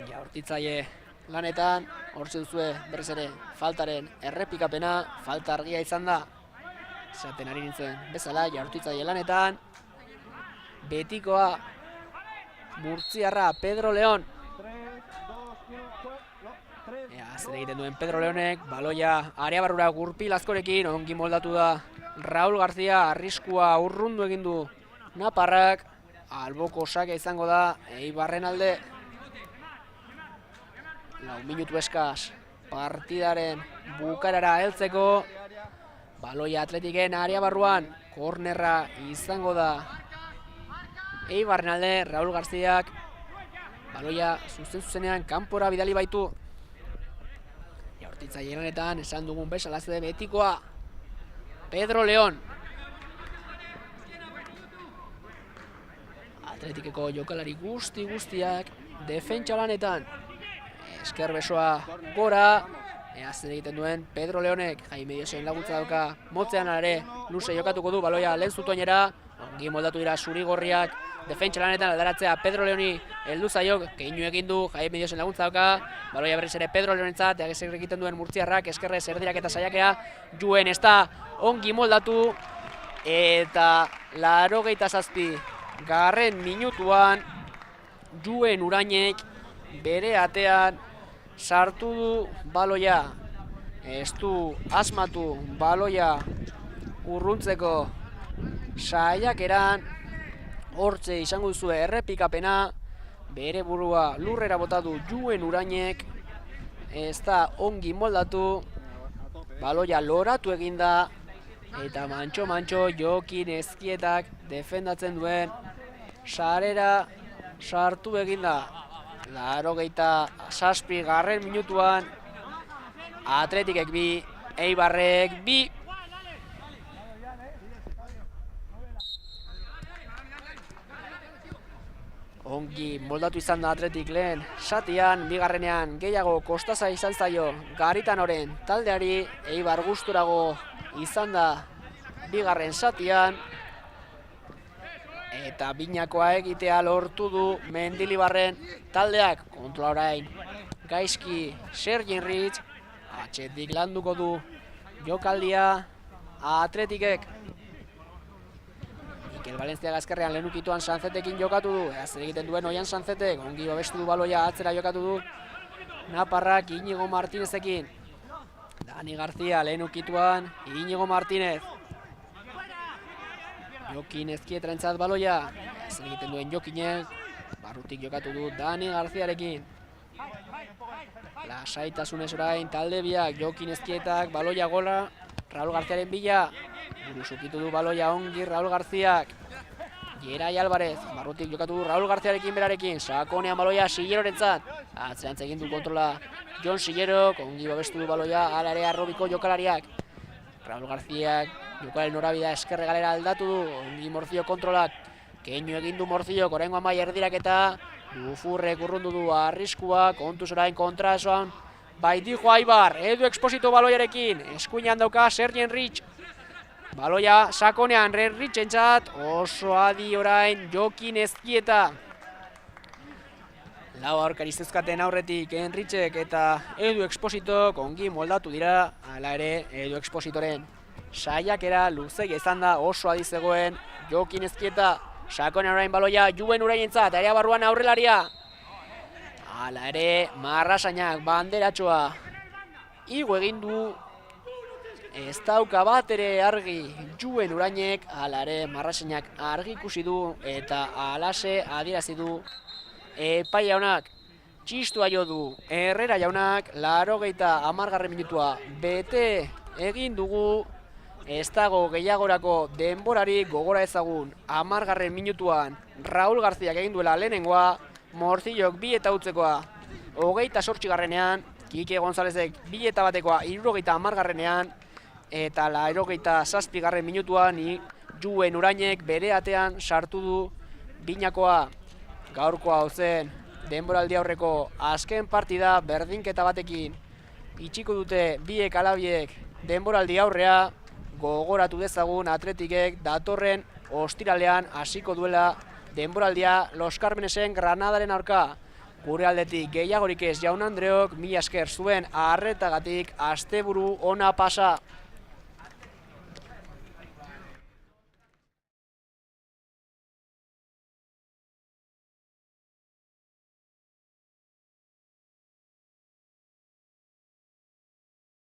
A: Jaurtitzaile lanetan, hortzen duzue berriz ere faltaren errepikapena, falta argia izan da. Esaten ari nintzen bezala, jaurtitzaile lanetan, betikoa murtziarra Pedro León. Zer egiten duen Pedro Leonek, baloia area barrura gurpil askorekin, ongi moldatu da Raul García, arriskua urrundu egin du Naparrak, alboko sake izango da Eibarren alde. 4 minutu eskaz partidaren bukarara heltzeko, baloia Atletiken area barruan, kornerra izango da Eibarren alde. Raul Garziak baloia zuzenean kanpora bidali baitu. Jaurtitzaile lanetan esan dugun bezala zede betikoa Pedro León. Atletikeko jokalari guztiak defentsa lanetan. Esker besoa gora, zer egiten duen Pedro Leonek, Jaime Diosen laguntza dauka motzean ere, luze jokatuko du baloia lehen zutoinera, ongi moldatu dira zurigorriak, defentsa lanetan aldaratzea Pedro Leoni heldu zaiok, keinu egin du Jaime Diosen laguntza dauka, baloia berriz ere Pedro Leonentzat, zer egiten duen murtziarrak, eskerrez erdirak eta saiakea, Juen ez da ongi moldatu, eta 87 garren minutuan, Juen Urainek bere atean sartu du baloia, ez du asmatu baloia urruntzeko saiakeran, hortze izango duzue errepikapena, bere burua lurrera bota du Juen Urainek, ez da ongi moldatu, baloia loratu eginda, eta mantxo Jokin Ezkietak defendatzen duen sarera sartu eginda. 87 garren minutuan, Atletikek 2, Eibarrek 2. Ongi moldatu izan da Atletik lehen satian, bigarrenean gehiago kostaza izan zaio Garitanoren taldeari, Eibar gusturago izan da bigarren satian, eta binakoa egitea lortu du Mendilibarren taldeak. Kontrola orain gaizki Sergin Ritz, atzetik landuko du jokaldia Atletikek. Mikel Valentziaga ezkerrean lehen ukituan Sanzetekin jokatu du, zer egiten duen Oian Sanzetek, ongi babestu du baloia, atzera jokatu du Naparrak Inigo Martinezekin. Dani García lehen ukituan Inigo Martinez. Jokin Ezkietarentzat baloia, zer egiten duen Jokinek, barrutik jokatu du Dani Garziarekin. Lasaitasunez orain talde biak, Jokin Ezkietak baloia gola, Raul Garziaren bila, buruz ukitu du baloia ongi Raul Garziak. Gerai Alvarez, barrutik jokatu du Raul Garziarekin berarekin, sakonean baloia Sillerorentzat, atzerantz egin du kontrola Jon Sillero, ongi babestu du baloia alare Arrobiko jokalariak. Raul Garziak jokalaren norabidea eskerre galera aldatu du, ongi Morzio kontrolak, keinu egin du Morzio, oraingoan bai erdiraketa, Dufurrek urrundu du arriskua, kontuz orain kontrasoan, baitijo Aibar, Edu Exposito baloiarekin, eskuinean dauka Sergien Ritz, baloia sakonean Ritzentzat, oso adi orain Jokin Ezkieta. Lau aurkari zezkaten aurretik Enrichek eta Edu Expositok ongi moldatu dira, hala ere Edu Expositoren saiakera luzegia izan da, oso adi zegoen Jokin Ezkieta, sakonen orain baloia Juen Uraientzat, area barruan aurrelaria. Hala ere Marrasainak banderatxoa igo egin du, ez dauka bat ere argi Juen Urainek, hala ere Marrasainak argi ikusi du eta alase adierazi du epai jaunak. Txistua jo du Herrera jaunak, 80. minutua bete egin dugu, ez dago gehiagorako denborari, gogora ezagun 10. minutuan Raúl Garziak egin duela lehenengoa, Morcillok 2 eta utzekoa 28. Kike Gonzalezek 2 eta batekoa 70. Eta 87. minutuan Juen Urainek bere atean sartu du binakoa. Gaurkoa hau zen denboraldi aurreko azken partida, berdinketa batekin itxiko dute biek alabiek denboraldi aurrea. Gogoratu dezagun Atletikek datorren ostiralean hasiko duela denboraldia Los Carmenesen Granadaren aurka. Gure aldetik gehiagorik ez, Jaun Andreok, mila esker zuen arretagatik, asteburu ona pasa.